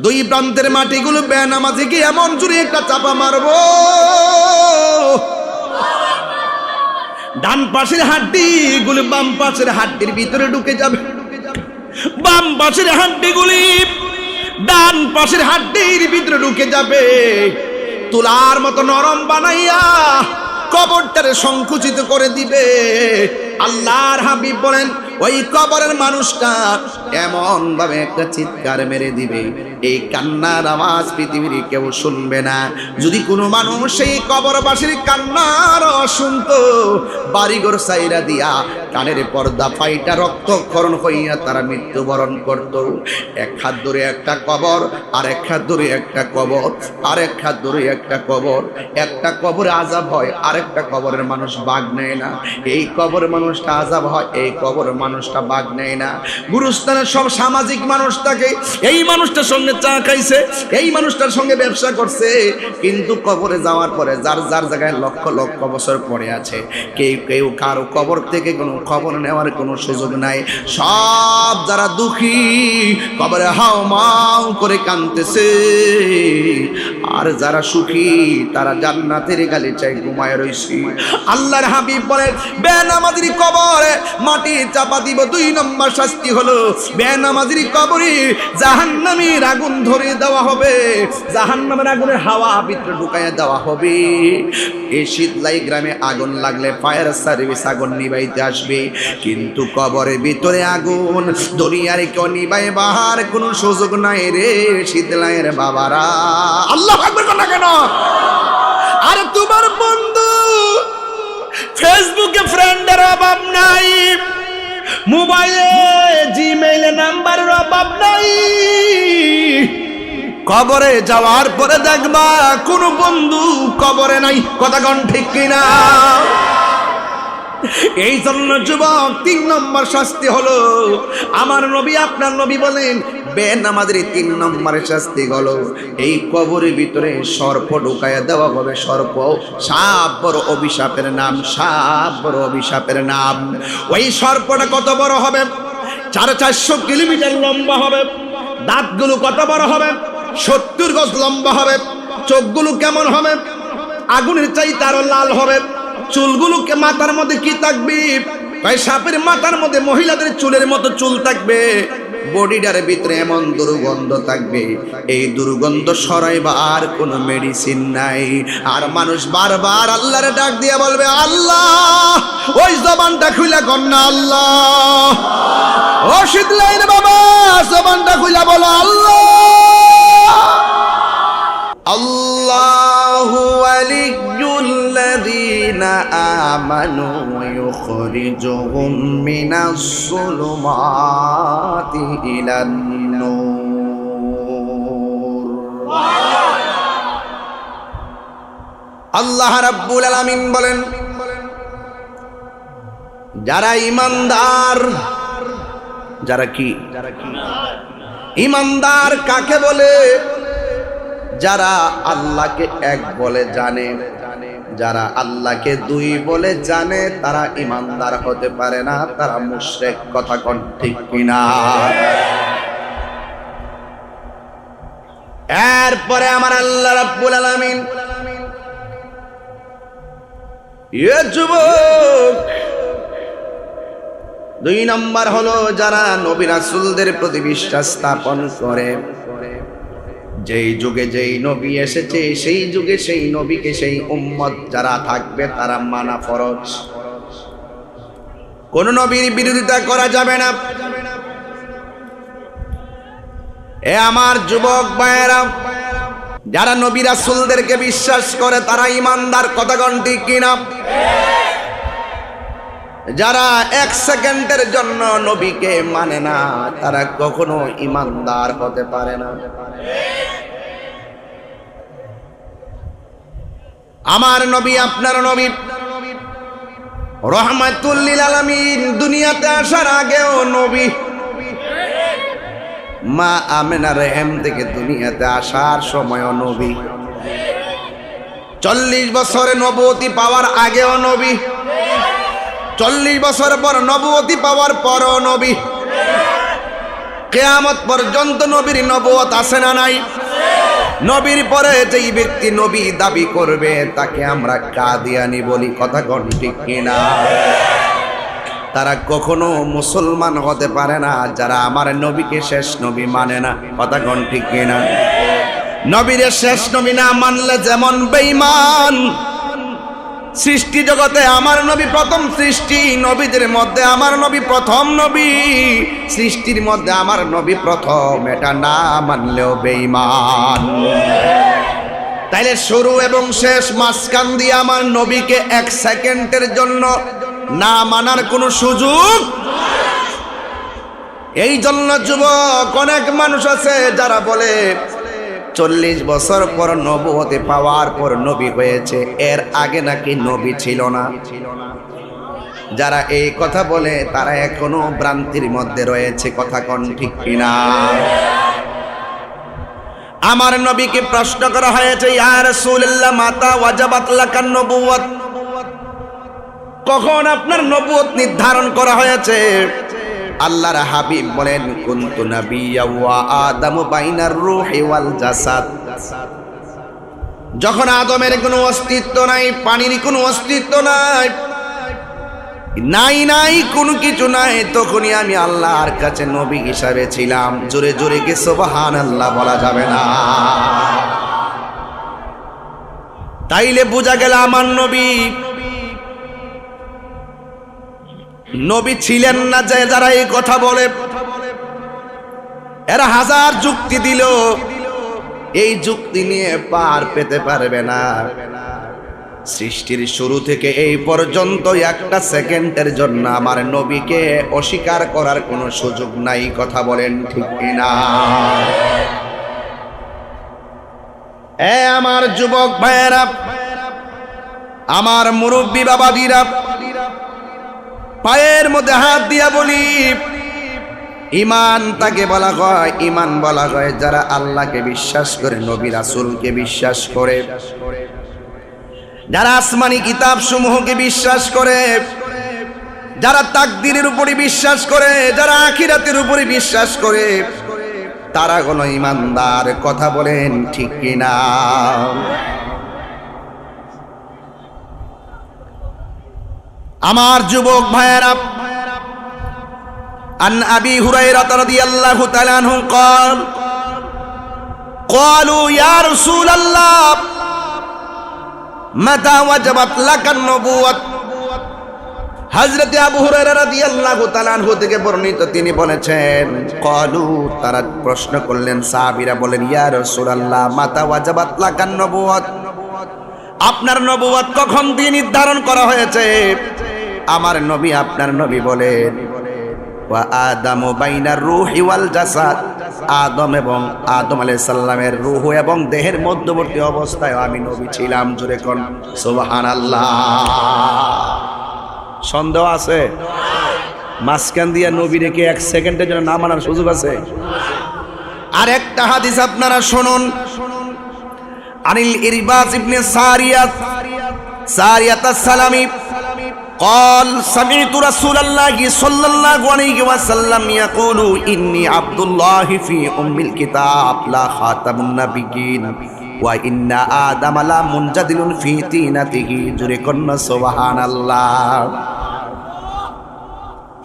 দুই প্রান্তের মাটিগুলো বেনামাজি কি এমন জোরে একটা চাপা মারবো, ডান পাশের হাড্ডিগুলো বাম পাশের হাড্ডির ভিতরে ঢুকে যাবে, বাম পাশের হাড্ডিগুলি ডান পাশের হাড্ডির ভিতরে ঢুকে যাবে। তুলার মতো নরম বানাইয়া কবরটারে সংকুচিত করে দিবে। আল্লাহর হাবিব বলেন ওই কবরের মানুষটা এমন ভাবে একটা চিৎকার মেরে দিবে, এই কান্নার আওয়াজ পৃথিবীর কেউ শুনবে না। যদি কোনো মানুষ সেই কবরবাসীর কান্নার শুনতো, বাড়িঘর সাইরা দিয়া কানের পর্দা ফাইটা রক্তক্ষরণ হইয়া তারা মৃত্যুবরণ করত। এক হাত ধরে একটা কবর, আর এক হাত ধরে একটা কবর, আর এক হাত ধরে একটা কবর। একটা কবরে আযাব হয়, আরেকটা কবরের মানুষ বাগ নেয় না। এই কবরের মানুষটা আযাব হয়, এই কবর মানুষটা বাগ নেয় না। গুরুস্থানের সব সামাজিক মানুষ থাকে, এই মানুষটার সঙ্গে চা খাইছে, এই মানুষটার সঙ্গে ব্যবসা করছে, কিন্তু কবরে যাওয়ার পরে যার যার জায়গায় লক্ষ লক্ষ বছর পড়ে আছে, কেউ কেউ কারো কবর থেকে কোনো খবর নেওয়ার কোনো সুযোগ নাই। সব যারা দুঃখী কবরে হাও মাও করে কাঁদতেছে, আর যারা সুখী তারা জান্নাতের গালিচায় ঘুমায় রইছে। আল্লাহর হাবিব বলেন বেনামাজির কবরে মাটি চাপা দিব। দুই নম্বর শাস্তি হলো বেনামাজির কবরে জাহান্নামের আগুন ধরে দেওয়া হবে, জাহান্নামের আগুনের হাওয়া ভিতরে ঢুকাইয়া দেওয়া হবে। এই শীতলাই গ্রামে আগুন লাগলে ফায়ার সার্ভিস আগুন নিভাইতে আসবে, কিন্তু কবরের ভিতরে আগুন দুনিয়ার কেউ নিভাই বাহার কোনো সুযোগ নাই রে শীতলাইয়ের বাবারা। আল্লাহু আকবার না কেন? আর তোমার বন্ধু ফেসবুকে ফ্রেন্ডের অভাব নাই, মোবাইলে জিমেইলে নাম্বারের অভাব নাই। কবরে যাওয়ার পরে দেখবা কোনো বন্ধু কবরে নাই। কথা কোন ঠিক কিনা? এই জন্য যুবক 3 নম্বর শাস্তি হলো, আমার নবী আপনার নবী বলেন বেনামাজির 3 নম্বরের শাস্তি হলো এই কবরের ভিতরে সর্প ঢুকাইয়া দেওয়া হবে। সর্প, সাপ বড় অভিশাপের নাম, সাপ বড় অভিশাপের নাম। ওই সর্পটা কত বড় হবে? 400 কিলোমিটার লম্বা হবে। দাঁতগুলো কত বড় হবে? 70 গজ লম্বা হবে। চোখগুলো কেমন হবে? আগুনের চাইতে আরো লাল হবে। চুলগুলোকে মাথার মধ্যে কি থাকবে? ভাই সাপের মাথার মধ্যে মহিলাদের চুলের মতো চুল থাকবে। বডিটার ভিতরে এমন দুর্গন্ধ থাকবে, এই দুর্গন্ধ সরাইবার কোনো মেডিসিন নাই। আর মানুষ বারবার আল্লাহরে ডাক দিয়ে বলবে আল্লাহ, ওই জবানটা খুলে কন্যা আল্লাহ। ও শীতলাইন বাবা, জবানটা খুলে বলো আল্লাহ। আল্লাহু ওয়ালিয়্যুল্লাযীনা আমানু ইউখরিজুহুম মিনাস যুলুমাতি ইলান নূর। আল্লাহ রাব্বুল আলামিন বলেন যারা ঈমানদার, যারা কি ঈমানদার কাকে বলে? যারা আল্লাহকে এক বলে জানে, যারা আল্লাহকে 2 বলে জানে, তারা ঈমানদার হতে পারে না, তারা মুশরিক। কথা কোন ঠিক কিনা? এরপরে আমার আল্লাহ রাব্বুল আলামিন এ যুবক 2 নম্বর হলো যারা নবী রাসূলদের প্রতি বিশ্বাস স্থাপন করে। যেই যুগে যেই নবী এসেছে, সেই যুগে সেই নবীকে, সেই উম্মত যারা থাকবে তারা মানা ফরজ। কোন নবীর বিরোধিতা করা যাবে না। এ আমার যুবক ভাইয়েরা, যারা নবী রাসূলদেরকে বিশ্বাস করে তারা ঈমানদার। কথা কোন ঠিক কিনা? যারা 1 সেকেন্ডের জন্য নবীকে মানে না, তারা কখনো ঈমানদার হতে পারে না। আমার নবী আপনার নবী রহমাতুল লিল আলামিন, দুনিয়াতে আসার আগেও নবী। মা আমেনার রেহেম থেকে দুনিয়াতে আসার সময়ও নবী। 40 বছরে নবুয়তি পাওয়ার আগেও নবী, 40 বছর পর নবুয়তি পাওয়ার পরও নবী। কিয়ামত পর্যন্ত নবীর নবুয়ত আছে না নাই? নবীর পরে যেই ব্যক্তি নবী দাবি করবে তাকে আমরা কাদিয়ানি বলি। কথা কোন ঠিক কিনা? তারা কখনো মুসলমান হতে পারে না যারা আমার নবীকে শেষ নবী মানে না। কথা কোন ঠিক কিনা? নবীর শেষ নবী না মানলে যেমন বেঈমান। সৃষ্টি জগতে আমার নবী প্রথম সৃষ্টি, নবীদের মধ্যে আমার নবী প্রথম নবী, সৃষ্টির মধ্যে আমার নবী প্রথম, এটা না মানলেও বেঈমান। তাইলে শুরু এবং শেষ মাঝখান দিয়ে আমার নবীকে এক সেকেন্ডের জন্য না মানার কোনো সুযোগ। এই জন্য যুবক অনেক মানুষ আছে যারা বলে 40 বছর পর নবুয়তে পাওয়ার পর নবী হয়েছে, এর আগে নাকি নবী ছিল না। যারা এই কথা বলে তারা এখনো ভ্রান্তির মধ্যে রয়েছে। কথা কোন ঠিক কিনা? আমার নবীকে প্রশ্ন করা হয়েছে, ইয়া রাসূলুল্লাহ মাতা ওয়াজাবাত লাকান নবুয়ত, কখন আপনার নবুয়ত নির্ধারণ করা হয়েছে? আল্লাহর হাবিব বলেন, কুনতু নাবিয়্যা ওয়া আদামু বাইনার রূহি ওয়াল জাসাদ। যখন আদমের কোনো অস্তিত্ব নাই, পানির কোনো অস্তিত্ব নাই, নাই কোনো কিছু নাই, তখনই আমি আল্লাহর কাছে নবী হিসাবে ছিলাম। জোরে জোরে কি সুবহানাল্লাহ বলা যাবে না? তাইলে বোঝা গেল আমার নবী নবী ছিলেন না। যে যারা এই কথা বলে এরা হাজার যুক্তি দিল, এই যুক্তি নিয়ে পার পেতে পারবে না। সৃষ্টির শুরু থেকে এই পর্যন্ত একটা সেকেন্ডের জন্য আমার নবীকে অস্বীকার করার কোনো সুযোগ নাই। কথা বলেন ঠিক কিনা? আমার যুবক ভাইয়েরা, আমার মুরব্বী বাবাজিরা, পায়ের মধ্যে হাত দিয়া বলি, ঈমান তাকে বলা হয়, ঈমান বলা হয় যারা আল্লাহকে বিশ্বাস করে, নবী রাসূলকে বিশ্বাস করে, যারা আসমানি কিতাব সমূহকে বিশ্বাস করে, যারা তাকদীরের উপরে বিশ্বাস করে, যারা আখিরাতের উপরে বিশ্বাস করে, তারা হলো ঈমানদার। কথা বলেন ঠিক কিনা? আমার যুবক ভাইয়েরা, আন আবি হুরায়রা রাদিয়াল্লাহু তাআলা আনহু قال قالوا يا رسول الله متى وجبت لك النبوة। হযরত আবু হুরায়রা রাদিয়াল্লাহু তাআলা আনহু থেকে বর্ণিত, তিনি বলেছেন, قالوا, তারা প্রশ্ন করলেন, সাহাবীরা বলেন, ইয়া রাসূলুল্লাহ মাতা ওয়াজাবাত লাকান নবুয়ত, আপনার নবুয়ত কখন দিয়ে নির্ধারণ করা হয়েছে? আমার নবী, আপনার নবী বলেন, ওয়া আদামু বাইনার রূহি ওয়াল জাসাদ, আদম এবং আদম আলাইহিস সালামের রূহ এবং দেহের মধ্যবর্তী অবস্থায় আমি নবী ছিলাম। জোরে কোন সুবহানাল্লাহ। সন্দেহ আছে? মাঝখান দিয়া নবী রেখে এক সেকেন্ডের জন্য না মানার সুযোগ আছে? আর একটা হাদিস আপনারা শুনুন, আনিল ইরবাজ ইবনে সারিয়াত আস-সালামি قال سمعت رسول الله صلى الله عليه وسلم يقول إني عبد الله في أم الكتاب لا خاتم النبيين وإن آدم لا منجدل في طينته جركن سبحان الله।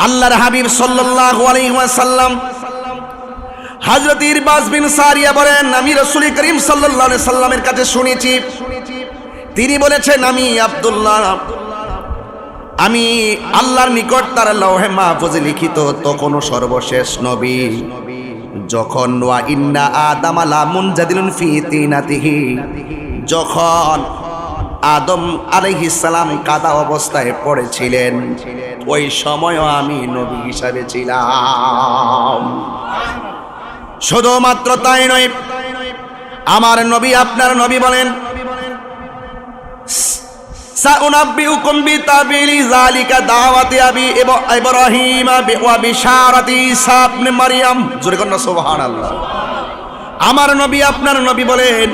আল্লাহর হাবিব সাল্লাল্লাহু আলাইহি ওয়াসাল্লাম হযরত ইরবাজ বিন সারিয়া বলেন, আমি রাসূল করিম সাল্লাল্লাহু আলাইহি সাল্লামের কাছে শুনেছি, তিনি বলেছেন, আমি আব্দুল্লাহ, আমি আল্লাহর নিকট তার লৌহে মাহফুজে লিখিত তখন সর্বশেষ নবী, যখন ওয়া ইন্না আদাম লা মুনজাদিলুন ফি তিনাতিহি, যখন আদম আলাইহিস সালাম কাদা অবস্থায় পড়েছিলেন, ওই সময়ও আমি নবী হিসাবে ছিলাম। শুধুমাত্র তাই নয়, আমার নবী, আপনার নবী বলেন, সাউনাব্বিউকুম বিতাবিলি যালিকা দাওয়াতি আবি ইব্রাহিম ওয়া বিশারাতি ঈসা ইবনে মারইয়াম। জোরে কোন সুবহানাল্লাহ। আমার নবী, আপনার নবী বলেন,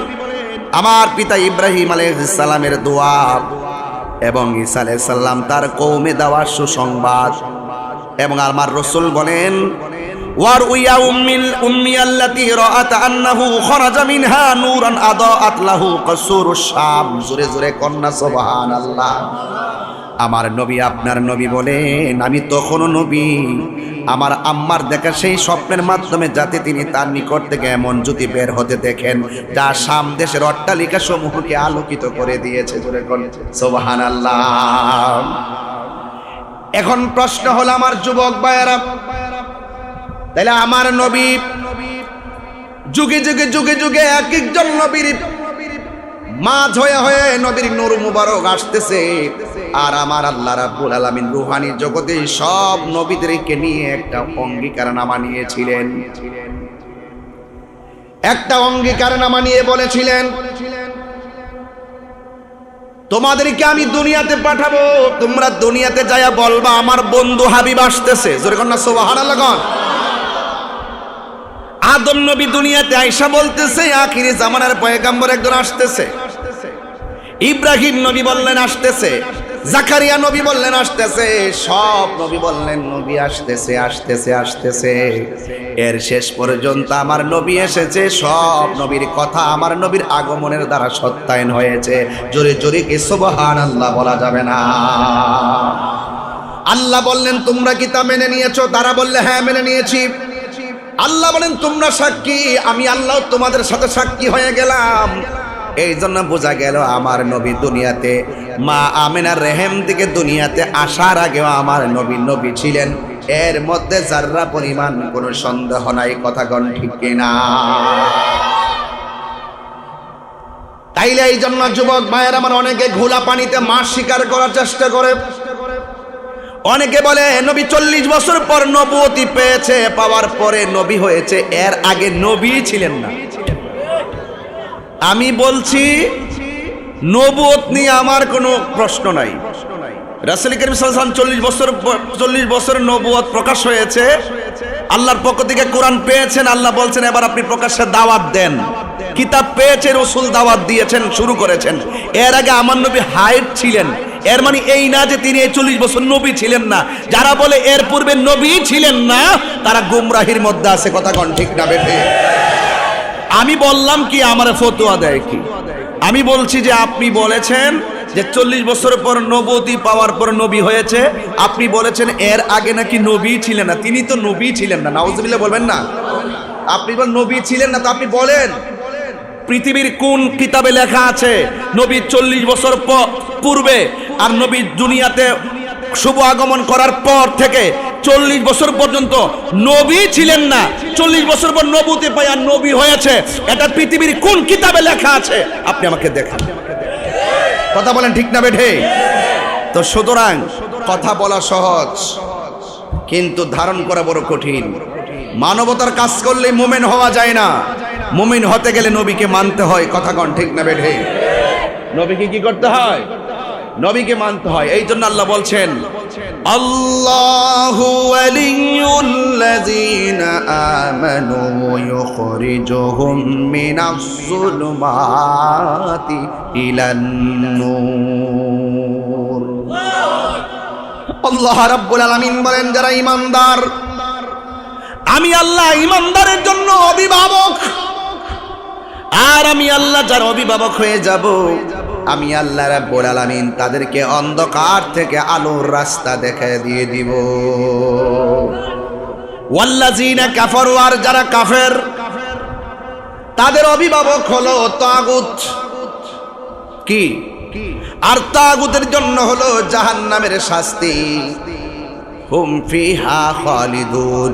আমার পিতা ইব্রাহিম আলাইহিস সালামের দোয়া এবং ঈসা আলাইহিস সালাম তার কওমে দেওয়া সুসংবাদ, এবং আমার রাসূল বলেন, ওয়ারউয়া উম্মি আল্লাতী রাআত আন্নাহু খরাজা মিনহা নূরান আদাআত লাহু কাসুরুশ শাম। জোরে জোরে কন্যা সুবহানাল্লাহ। আমার নবী আপনার নবী বলেন, আমি তখনও নবী, আমার আম্মার দেখা সেই স্বপ্নের মাধ্যমে যাতে তিনি তার নিকট থেকে এমন জ্যোতি বের হতে দেখেন যা শাম দেশের অট্টালিকা সমূহকে আলোকিত করে দিয়েছে। জোরে কন্যা সুবহানাল্লাহ। এখন প্রশ্ন হলো আমার যুবক ভাইয়েরা, তাহলে আমার নবী যুগে যুগে যুগে যুগে এক একজন নবীর মাঝ হয়ে হয়ে নবীর নূর মুবারক আসতেছে, আর আমার আল্লাহ রাব্বুল আলামিন রূহানি জগতে সব নবীদেরকে নিয়ে একটা অঙ্গীকারনামা নিয়েছিলেন। একটা অঙ্গীকারনামা নিয়ে বলেছিলেন, তোমাদেরকে আমি দুনিয়াতে পাঠাবো, তোমরা দুনিয়াতে যায়া বলবা আমার বন্ধু হাবিব আসতেছে। জোরে কন্যা সুবহানাল্লাহ। আদম নবী দুনিয়াতে আয়েশা বলতেছে আখিরি জামানার পয়গম্বর একজন আসতেছে। ইব্রাহিম নবী বললেন আসতেছে, জাকারিয়া নবী বললেন আসতেছে, সব নবী বললেন নবী আসতেছে আসতেছে আসতেছে। এর শেষ পর্যন্ত আমার নবী এসেছে, সব নবীর কথা আমার নবীর আগমনের দ্বারা সত্যায়ন হয়েছে। জোরে জোরে কি সুবহানাল্লাহ বলা যাবে না? আল্লাহ বললেন তোমরা কি তা মেনে নিয়েছো? তারা বললে হ্যাঁ মেনে নিয়েছি। আল্লাহ বলেন তোমরা সাক্ষী, আমি আল্লাহ তোমাদের সাথে সাক্ষী হয়ে গেলাম। এই জন্য বোঝা গেল আমার নবী দুনিয়াতে মা আমিনার রেহেম থেকে দুনিয়াতে আসার আগেও আমার নবী নবী ছিলেন, এর মধ্যে যাররা পরিমাণ কোনো সন্দেহ নাই। কথা কোন ঠিক কিনা? তাইলে এই জন্য যুবক ভাইয়ের আমার অনেকে ঘোলা পানিতে মাছ শিকার করার চেষ্টা করে। অনেকে বলে নবী 40 বছর পর নবুয়তি পেয়েছে, পাওয়ার পরে নবী হয়েছে, এর আগে নবী ছিলেন না। আমি বলছি নবুয়ত নিয়ে আমার কোনো প্রশ্ন নাই। রাসূল করিম সাল্লাল্লাহু আলাইহি ওয়াসাল্লাম 40 বছর নবুয়ত প্রকাশ হয়েছে, আল্লাহর পক্ষ থেকে কোরআন পেয়েছেন। আল্লাহ বলছেন এবার আপনি প্রকাশ্যে দাওয়াত দেন। কিতাব পেয়েছে, রাসূল দাওয়াত দিয়েছেন, শুরু করেছেন। এর আগে আমার নবী হায়াত ছিলেন, এর মানে এই না যে তিনি এই 40 বছর নবী ছিলেন না। যারা বলে এর পূর্বে নবী ছিলেন না তারা গুমরাহির মধ্যে আছে। কথা কোন ঠিক না বেঠে? আমি বললাম কি আমার ফতোয়া দেয় কি? আমি বলছি যে আপনি বলেছেন যে 40 বছর পর নবুয়তি পাওয়ার পর নবী হয়েছে, আপনি বলেছেন এর আগে নাকি নবী ছিলেন না। তিনি তো নবী ছিলেন না, নাউজুবিল্লাহ বলবেন না? আপনি বলেন নবী ছিলেন না, তো আপনি বলেন পৃথিবীর কোন কিতাবে লেখা আছে নবী 40 বছর পূর্বে আর নবী দুনিয়াতে শুভ আগমন করার পর থেকে 40 বছর পর্যন্ত নবী ছিলেন না, 40 বছর পর নবুয়তি পায় আর নবী হয়েছে, এটা পৃথিবীর কোন কিতাবে লেখা আছে? আপনি আমাকে দেখান। কথা বলেন ঠিক না বেঠে? তো সুতরাং কথা বলা সহজ, কিন্তু ধারণ করা বড় কঠিন। মানবতার কাজ করলে মুমিন হওয়া যায় না, মুমিন হতে গেলে নবীকে মানতে হয়। কথা কোন ঠিক না বেঠে? নবীকে কি করতে হয়? নবীকে মানতে হয়। এই জন্য আল্লাহ বলছেন আল্লাহু ওয়ালিয়ুল্লাযীনা আমানু ইউখরিজুহুম মিনাজ যুলুমাতি ইলান নূর। আল্লাহ রাব্বুল আলামিন বলেন যারা ঈমানদার, আমি আল্লাহ ঈমানদারের জন্য অভিভাবক, আর আমি আল্লাহ যার অভিভাবক হয়ে যাব, আমি আল্লাহ রাব্বুল আলামিন তাদেরকে অন্ধকার থেকে আলোর রাস্তা দেখিয়ে দিয়ে দিব। ওয়াল্লাযীনা কাফারু, আর যারা কাফের তাদের অভিভাবক হলো তাগুত। কি? আর তাগুতের জন্য হলো জাহান্নামের শাস্তি। হুম ফিহা খালিদুন,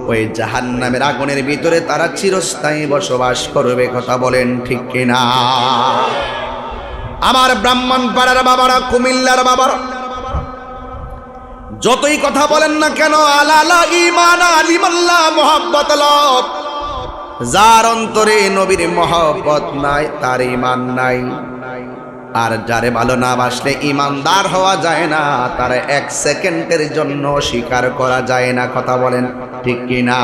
ওই জাহান্নামের আগুনের ভিতরে তারা চিরস্থায়ী বসবাস করবে। কথা বলেন ঠিক কিনা? আমার ব্রাহ্মণপাড়ার বাবারা, কুমিল্লার বাবারা, যতই কথা বলেন না কেন, আলা ঈমান আলিমাল্লাহ মুহাব্বত লব, যার অন্তরে নবীর মহব্বত নাই তার ঈমান নাই। আর যারে ভালো না বাসলে ঈমানদার হওয়া যায় না, তার 1 সেকেন্ডের জন্য স্বীকার করা যায় না। কথা বলেন ঠিক কিনা?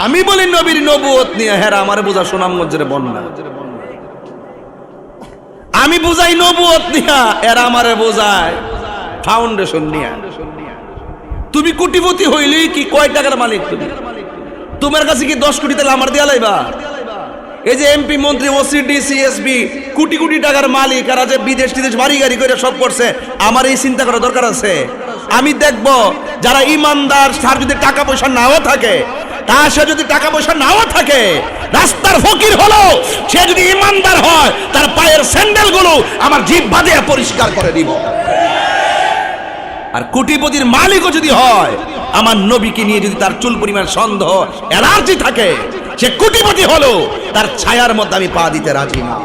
আমি বলি নবীর নবুয়ত নিয়ে হেরা আমার বোঝা সুনামগঞ্জের বন্যা, আমি বুঝাই নবুয়ত নিয়া, এরা আমারে বোঝায় ফাউন্ডেশন নিয়া। তুমি কোটিপতি হইলেই কি কয় টাকার মালিক? তুমি তোমার কাছে কি 10 কোটি তাহলে আমার দিয়া লাইবা? এই যে এমপি মন্ত্রী ওসিডি সিএসবি কোটি কোটি টাকার মালিক, আর যে বিদেশ টিদেশ বাড়ি গাড়ি করে সব করছে, আমার এই চিন্তা করা দরকার আছে? আমি দেখব যারা ইমানদার, তার যদি টাকা পয়সা নাও থাকে, তার সে যদি টাকা পয়সা নাও থাকে, রাস্তার ফকির হলো, সে যদি ইমানদার হয়, তার পায়ের স্যান্ডেল গুলো আমার জিভ বাঁধে পরিষ্কার করে দিব। আর কোটিপতির মালিকও যদি হয়, আমার নবীকে নিয়ে যদি তার চুল পরিমাণ সন্দেহ অ্যালার্জি থাকে, সে কোটিপতি হলো, তার ছায়ার মধ্যে আমি পা দিতে রাজি না।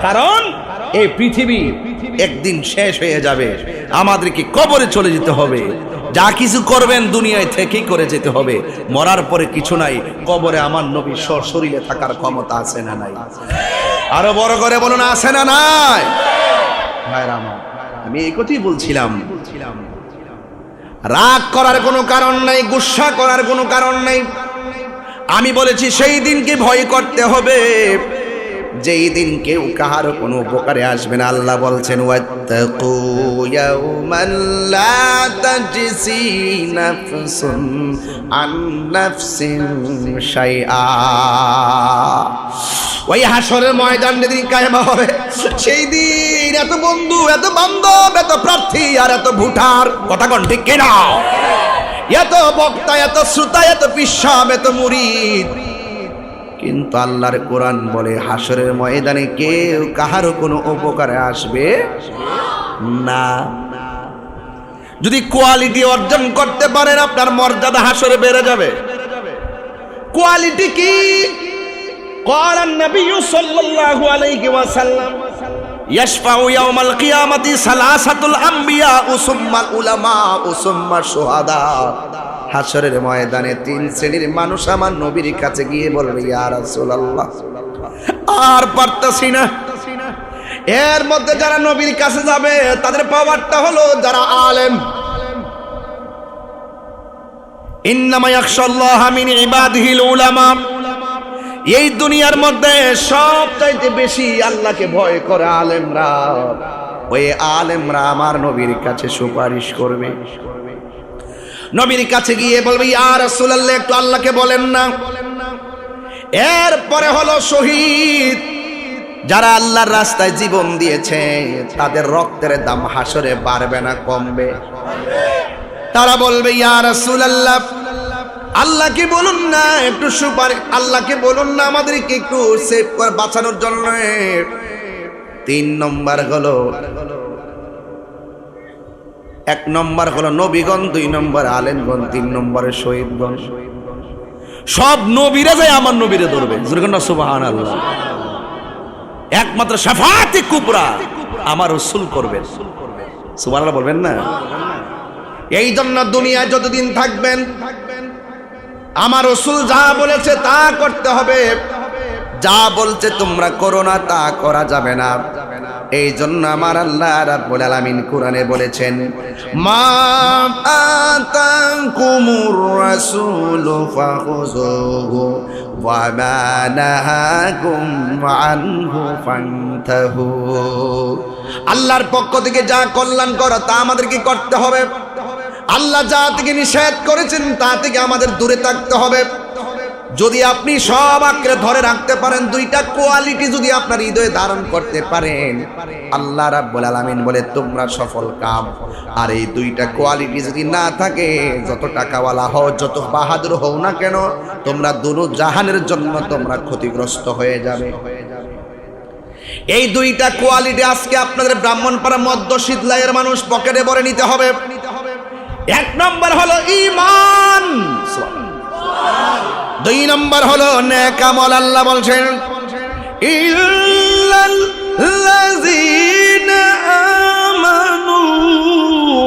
কারণ এই পৃথিবী একদিন শেষ হয়ে যাবে, আমাদেরকে কবরে চলে যেতে হবে। যা কিছু করবেন দুনিয়ায় থেকেই করে যেতে হবে, মরার পরে কিছু নাই। কবরে আমার নবীর শরীরে থাকার ক্ষমতা আছে না নাই? আরো বড় করে বলুন, আছে না নাই? ভাইরা আমার, আমি এই কথাই বলছিলাম, রাগ করার কোনো কারণ নাই, গুসা করার কোনো কারণ নাই। আমি বলেছি সেই দিনকে ভয় করতে হবে, যেই দিন কেউ কাহার কোনো উপকারে আসবে না। আল্লাহ বলছেন, ওয়াত্তাকু ইয়াওমান লা তাজসি নাফসুন আন নাফসিন শাইআ। ওই হাসরের ময়দান যেদিন কায়েম হবে, সেই দিন এত বন্ধু, এত বান্ধব, এত প্রার্থী আর এত ভুটার, কথা কোন ঠিক কিনা? এত বক্তা, এত শ্রোতা, এত পিসাব, এত মুরিদ, কিন্তু আল্লাহর কোরআন বলে হাসরের ময়দানে কেউ কাহারও কোনো উপকারে আসবে না। যদি কোয়ালিটি অর্জন করতে পারেন, আপনার মর্যাদা হাসরে বেড়ে যাবে। কোয়ালিটি কি? ক্বালান নবী সাল্লাল্লাহু আলাইহি ওয়াসাল্লাম, ইয়াশফাউ ইয়াউমাল কিয়ামাতি সালাসাতুল আমবিয়া সুম্মাল উলামা সুম্মা শুহাদা। হাসরের ময়দানে 3 শ্রেণীর মানুষ আমার নবীর কাছে গিয়ে বলবে, ইয়া রাসূলুল্লাহ, আর পারতাছি না। এর মধ্যে যারা নবীর কাছে যাবে, তাদের পাওয়ারটা হলো যারা আলেম। ইন্নামা ইয়াখশাল্লাহা মিন ইবাদিহিল উলামা। এই দুনিয়ার মধ্যে সবচাইতে বেশি আল্লাহকে ভয় করে আলেমরা। ওই আলেমরা আমার নবীর কাছে সুপারিশ করবে, নবীর কাছে গিয়ে বলবে, ইয়া রাসূলুল্লাহ, একটু আল্লাহকে বলেন না। এরপরে হলো শহীদ, যারা আল্লাহর রাস্তায় জীবন দিয়েছে, তাদের রক্তের দাম হাসরে বাড়বে না কমবে? তারা বলবে, ইয়া রাসূলুল্লাহ, আল্লাহকে বলুন না একটু সুপারিশ, আল্লাহকে বলুন না আমাদেরকে একটু সেভ করে বাঁচানোর জন্য। 3 নম্বর হলো, 1 নম্বর হলো নবীগণ, 2 নম্বর আলেমগণ, 3 নম্বরে শহীদগণ। সব নবীরা যায় আমার নবীরে ধরবে, সুবহানাল্লাহ। একমাত্র শাফাআতে কুবরা আমার রাসূল করবেন, সুবহানাল্লাহ বলবেন না? এই জন্য দুনিয়ায় যতদিন থাকবেন, আমার রাসূল যা বলেছে তা করতে হবে, যা বলছে তোমরা করো না তা করা যাবে না। এই জন্য আমার আল্লাহ রাব্বুল আলামিন কোরআনে বলেছেন, মা আতাকুমুর রাসূলু ফাখুযুহু ওয়া মা নাহাকুম আনহু ফান্তাহু। আল্লাহর পক্ষ থেকে যা কল্যাণ করা তা আমাদেরকে করতে হবে। আল্লাহ যা থেকে নিষেধ করেছেন তা থেকে আমাদের দূরে থাকতে হবে। যদি আপনি সব আঁকড়ে ধরে রাখতে পারেন, 2টা কোয়ালিটি যদি আপনার হৃদয়ে ধারণ করতে পারেন, আল্লাহ রাব্বুল আলামিন বলে তোমরা সফল কাম। আর এই 2টা কোয়ালিটি যদি না থাকে, যত টাকাওয়ালা হও, যত বাহাদুর হও না কেন, তোমরা দুনো জাহানের জন্য তোমরা ক্ষতিগ্রস্ত হয়ে যাবে। এই 2টা কোয়ালিটি আজকে আপনাদের ব্রাহ্মণপাড়া মধ্য শীতলাইয়ের মানুষ পকেটে ভরে নিতে হবে। 1 নম্বর হলো ঈমান, 2 নম্বর হলো নেক আমল। আল্লাহ বলছেন, ইল্লাল্লাযীনা আমানু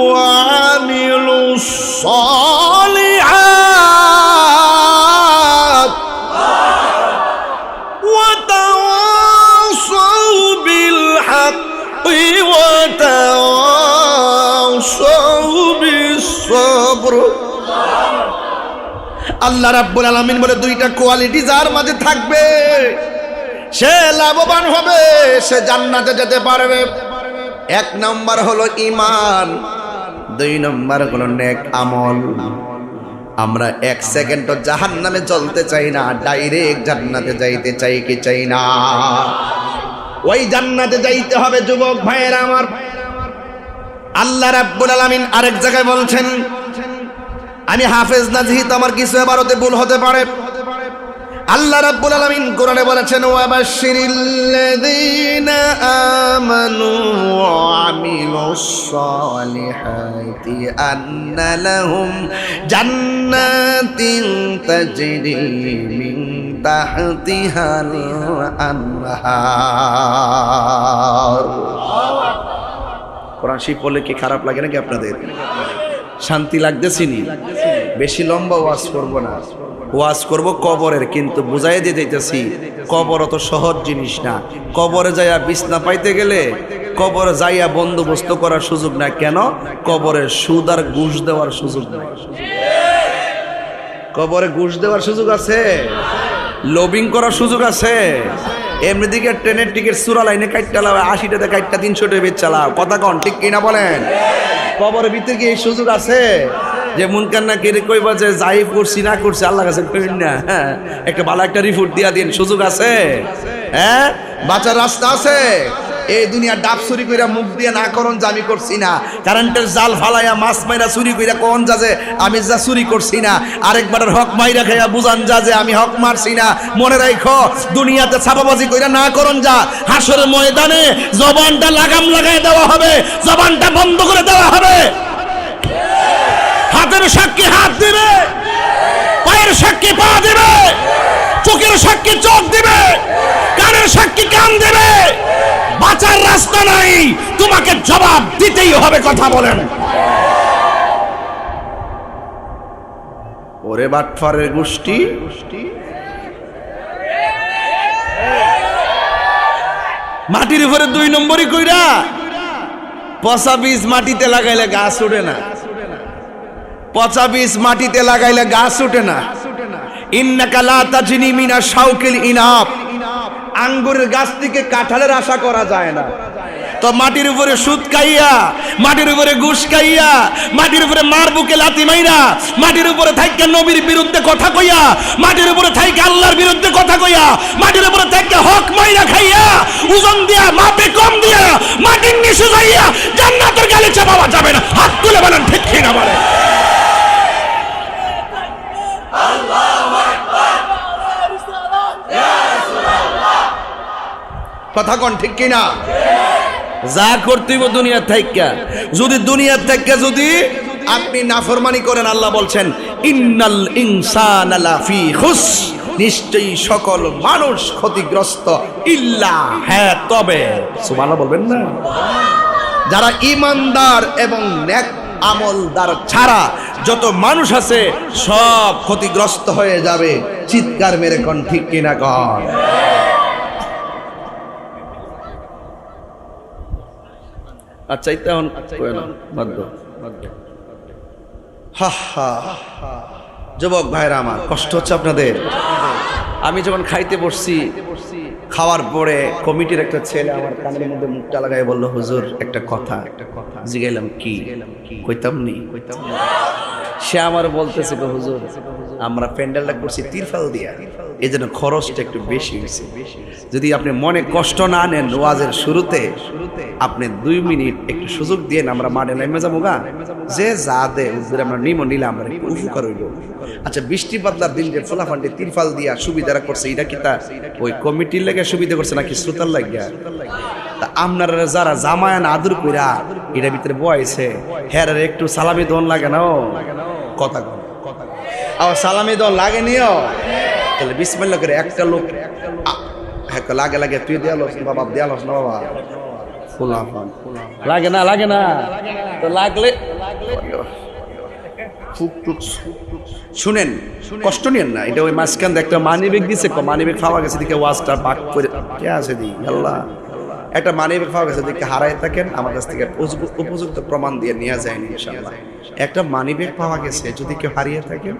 ওয়া আমিলুস সালিহাত ওয়া তাওয়াসাউ বিল হাক্কি ওয়া তাওয়াসাউ বিস সাবর। আল্লাহ রাব্বুল আলামিন বলে 2টা কোয়ালিটি যার মাঝে থাকবে, সে লাভবান হবে, সে জান্নাতে যেতে পারবে। 1 নম্বর হলো ঈমান, 2 নম্বর হলো নেক আমল। আমরা 1 সেকেন্ডও জাহান্নামে জ্বলতে চাই না, ডাইরেক্ট জান্নাতে যাইতে চাই কি চাই না? ওই জান্নাতে যাইতে হবে যুবক ভাইয়েরা আমার। আল্লাহ রাব্বুল আলামিন আরেক জায়গায় বলছেন, আমি হাফেজ না, যেহেতু আমার কিছু এবারতে ভুল হতে পারে। আল্লাহ রাব্বুল আলামিন কোরআনে বলেছেন, ওয়াবাশশিরিল্লাযীনা আমানু ওয়া আমিলুস সালিহাতি আন্না লাহুম জান্নাতিন তাজরি মিন তাহতিহাল আনহার। কোরআন শরীফ পড়লে কি খারাপ লাগে নাকি আপনাদের? শান্তি লাগতেছি নি? বেশি লম্বা ওয়াজ করব না, ওয়াজ করব কবরের, কিন্তু বুঝাই দিয়ে দিতেছি কবর অত সহজ জিনিস না। কবরে যাইয়া বিছনা পাইতে গেলে কবরে যাইয়া বন্দোবস্ত করার সুযোগ না। কেন? কবরে সুদ আর ঘুষ দেওয়ার সুযোগ নাই। কবরে ঘুষ দেওয়ার সুযোগ আছে, লবিং করার সুযোগ আছে। এমনি দিকে ট্রেনের টিকিট সুরা লাইনে কাটতে লাও, 80 টাকা কাটটা 300 টাকা বেচ চালাও। কথা কন ঠিক কিনা বলেন? কবরের ভিতরে কি এই সুযোগ আছে যে মুনকার না কেড়ে কইবা যে যাই করছি না করছি আল্লাহ কাছে কইন না? হ্যাঁ, একটা ভালো একটা রিপোর্ট দিয়া দিন। সুযোগ আছে? হ্যাঁ, বাঁচার রাস্তা আছে। এই দুনিয়া ডাব চুরি কইরা মুখ দিয়ে না করন যে আমি করছি না, কারেন্টের জাল ফালাইয়া মাছ মাইরা চুরি কইরা কোন যা যে আমি যা চুরি করছি না, আরেকবারের হক মাইরা খাইয়া বুঝান যা যে আমি হক মারছি না। মনে রাখো, দুনিয়াতে ছাপাবাজি কইরা না করন যা, হাসরের ময়দানে জবানটা লাগাম লাগাই দেওয়া হবে, জবানটা বন্ধ করে দেওয়া হবে। হাতের সাক্ষী হাত দিবে, পায়ের সাক্ষী পা দিবে, চোখের সাক্ষী চোখ দিবে, কানের সাক্ষী কান দিবে। বাঁচার রাস্তা নাই, তোমাকে জবাব দিতেই হবে। কথা বলেন। ওরে বাটফারের গোষ্ঠী, মাটির উপরে 2 নম্বরই কইরা পচা বীজ মাটিতে লাগাইলে গাছ ওঠে না। পচা বীজ মাটিতে লাগাইলে গাছ ওঠে না। ইন্নাকা লা তাজনি মিনা শাউকিল ইনাব, আঙ্গুরের গাছ থেকে কাঁঠালের আশা করা যায় না। তো মাটির উপরে সুদ খাইয়া, মাটির উপরে ঘুষ খাইয়া, মাটির উপরে মার বুকে লাথি মাইরা, মাটির উপরে থাইকা নবীর বিরুদ্ধে কথা কইয়া, মাটির উপরে থাইকা আল্লাহর বিরুদ্ধে কথা কইয়া, মাটির উপরে থাইকা হক মাইরা খাইয়া, ওজন দিয়া মাপে কম দিয়া মাটির নিচে যাইয়া জান্নাতের গালিচা পাওয়া যাবে না। হাত তুলে বলেন ঠিক কিনা বলেন? কথা কন ঠিক কিনা? যা করতেইব দুনিয়ার থাইকা, যদি দুনিয়ার থাইকা যদি আপনি নাফরমানি করেন, আল্লাহ বলছেন ইন্নাল ইনসানা লাফি খুস, নিশ্চয়ই সকল মানুষ ক্ষতিগ্রস্ত, ইল্লা, হ্যাঁ তবে। সুবহানাল্লাহ বলবেন না? যারা ঈমানদার এবং নেক আমলদার ছাড়া যত মানুষ আছে সব ক্ষতিগ্রস্ত হয়ে যাবে। চিৎকার মেরে কোন ঠিক কিনা কন? আচ্ছা, এখন যুবক ভাইরা আমার, কষ্ট হচ্ছে আপনাদের? আমি যখন খাইতে বসছি, খাওয়ার পরে কমিটির একটা ছেলে আমার কানের মধ্যে মুখটা লাগাই বলল, হুজুর একটা কথা। জিগাইলাম কি? কইতাম নি। সে আমার বলতেছে, হুজুর আমরা প্যান্ডেলটা করছি তিরফাল দিয়া, এই জন্য খরচটা একটু বেশি হয়েছে। যদি আপনি মনে কষ্ট না নেন, ওয়াজের শুরুতে আপনি 2 মিনিট একটু সুযোগ দিয়ে আমরা মাঠে নেমে যাবো গা, যে যা দে আমরা নিলে আমরা একটু উপকার হইব। আচ্ছা, বৃষ্টি বাদলার দিন যে ফোলাফান্ডে তিরফাল দিয়া সুবিধারা করছে, এটা কি তা ওই কমিটির লেগে সুবিধা করছে নাকি শ্রোতার লাগিয়া? তা আপনারা যারা জামায়ান আদর কইরা এটার ভিতরে বয়েছে, হ্যাঁ একটু সালামি দন লাগে না? কথা কন, সালামি দন লাগে নিও। তাহলে বিসমিল্লাহ করে একটা লোক লাগে লাগে, তুই দেয়ালস বাবা, দেয়ালস না বাবা, লাগে না লাগে না, তো লাগলে শুনেন, কষ্ট নিয়েন না। এটা ওই মাঝখান একটা মানি ব্যাগ দিছে, মানি ব্যাগ পাওয়া গেছে দিকে ওয়াজটা পাক করে কে আছে দি আল্লাহ, একটা মানি ব্যাগ পাওয়া গেছে দিকে হারাই থাকেন, আমার কাছ থেকে উপযুক্ত প্রমাণ দিয়ে নিয়ে যায়নি ইনশাআল্লাহ। একটা মানি ব্যাগ পাওয়া গেছে, যদি কেউ হারিয়ে থাকেন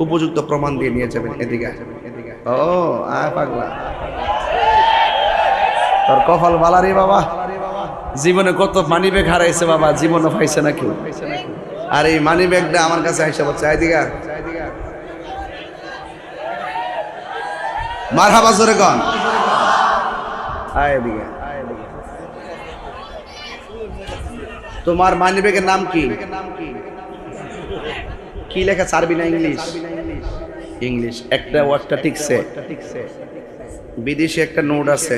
উপযুক্ত প্রমাণ দিয়ে নিয়ে যাবেন। এদিকে ও পাগলা, তোর কপাল বালা রে বাবা, জীবনে কত মানি ব্যাগ হারাইছে বাবা, জীবনে পাইছে না কেউ। আর এই মানি ব্যাগটা আমার কাছে আইসা বলছে আইদিকা মারহাবা জোরে কোন আইদিকা তোমার মানি ব্যাগের নাম কি কি লেখা আরবি না ইংলিশ ইংলিশ একটা ওয়ার্ডটা ঠিকছে বিদেশি একটা নোট আছে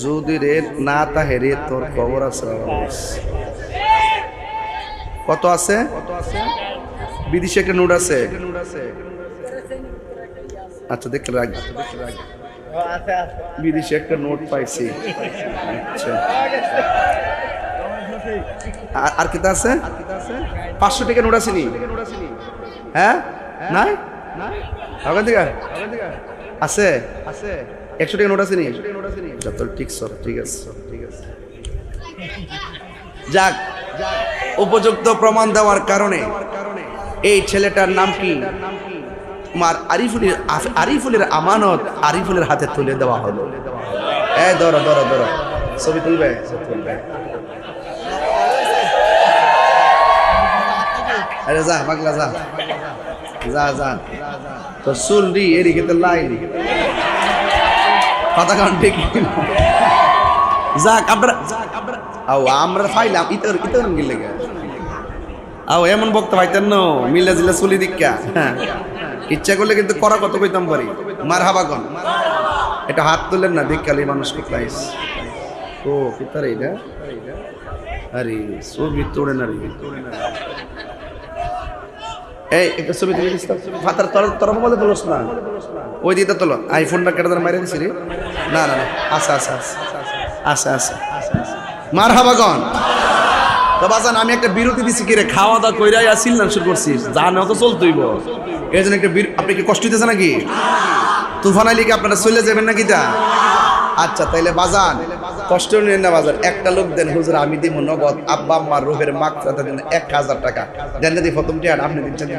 যদি রে না তাহে রে তোর খবর আছে কত আছে বিদেশি একটা নোট আছে আচ্ছা দেখে রাখ বিদেশি একটা নোট পাইছি আচ্ছা আর কি আছে 500 টাকা নোট আছে নি হ্যাঁ নাই ওখান থেকে আছে 100 টাকা নোট আছে নি যত ঠিক সব ঠিক আছে যাক উপযুক্ত প্রমাণ দেওয়ার কারণে এই ছেলেটার নাম কি তোমার আরিফুলের আমানত আরিফুলের হাতে তুলে দেওয়া হলো এই ধরো ধরো ধরো ছবি তুলবে আরে যা পাগলা যা যা যা তো চুলরি এদিকে তো লাইনি কথা কারণ ঠিক যাক আমরা ফাইলাম ইতর গেলে এমন বক্তা পাইতেন না মিলা জিলা চুলি দীক্ষা ইচ্ছা করলে কিন্তু করা কত কইতাম পারি মার হাবাগন এটা হাত তুলেন না দীক্ষালি মানুষ কোথাইস ও কিতার এইটা আরে ছবি তোড়ে না এই একটা ছবি তুলে দিস ফাতার তরফ বলে তোলস না ওই দিতে তোলো আইফোনটা কেটে ধরে মারিয়ে দিছি রে না না আচ্ছা আচ্ছা আচ্ছা আচ্ছা মার হাবাগন তো বাজান আমি একটা বিরতি দিছি কি রে খাওয়া দাওয়া কইরাই আসিল না শুরু করছিস জানো তো চলতইব এই জন্য একটা আপনি কি কষ্ট দিতেছে নাকি তুফান আইলে কি আপনারা চলে যাবেন নাকি তা আচ্ছা তাইলে বাজান কষ্ট নেন না বাজার একটা লোক দেন হুজুর আমি দিব নগদ আব্বা আম্মার রুহের মাগফিরাতের জন্য 1000 টাকা দেন যদি প্রথম টিয়ার আপনি দিচ্ছেন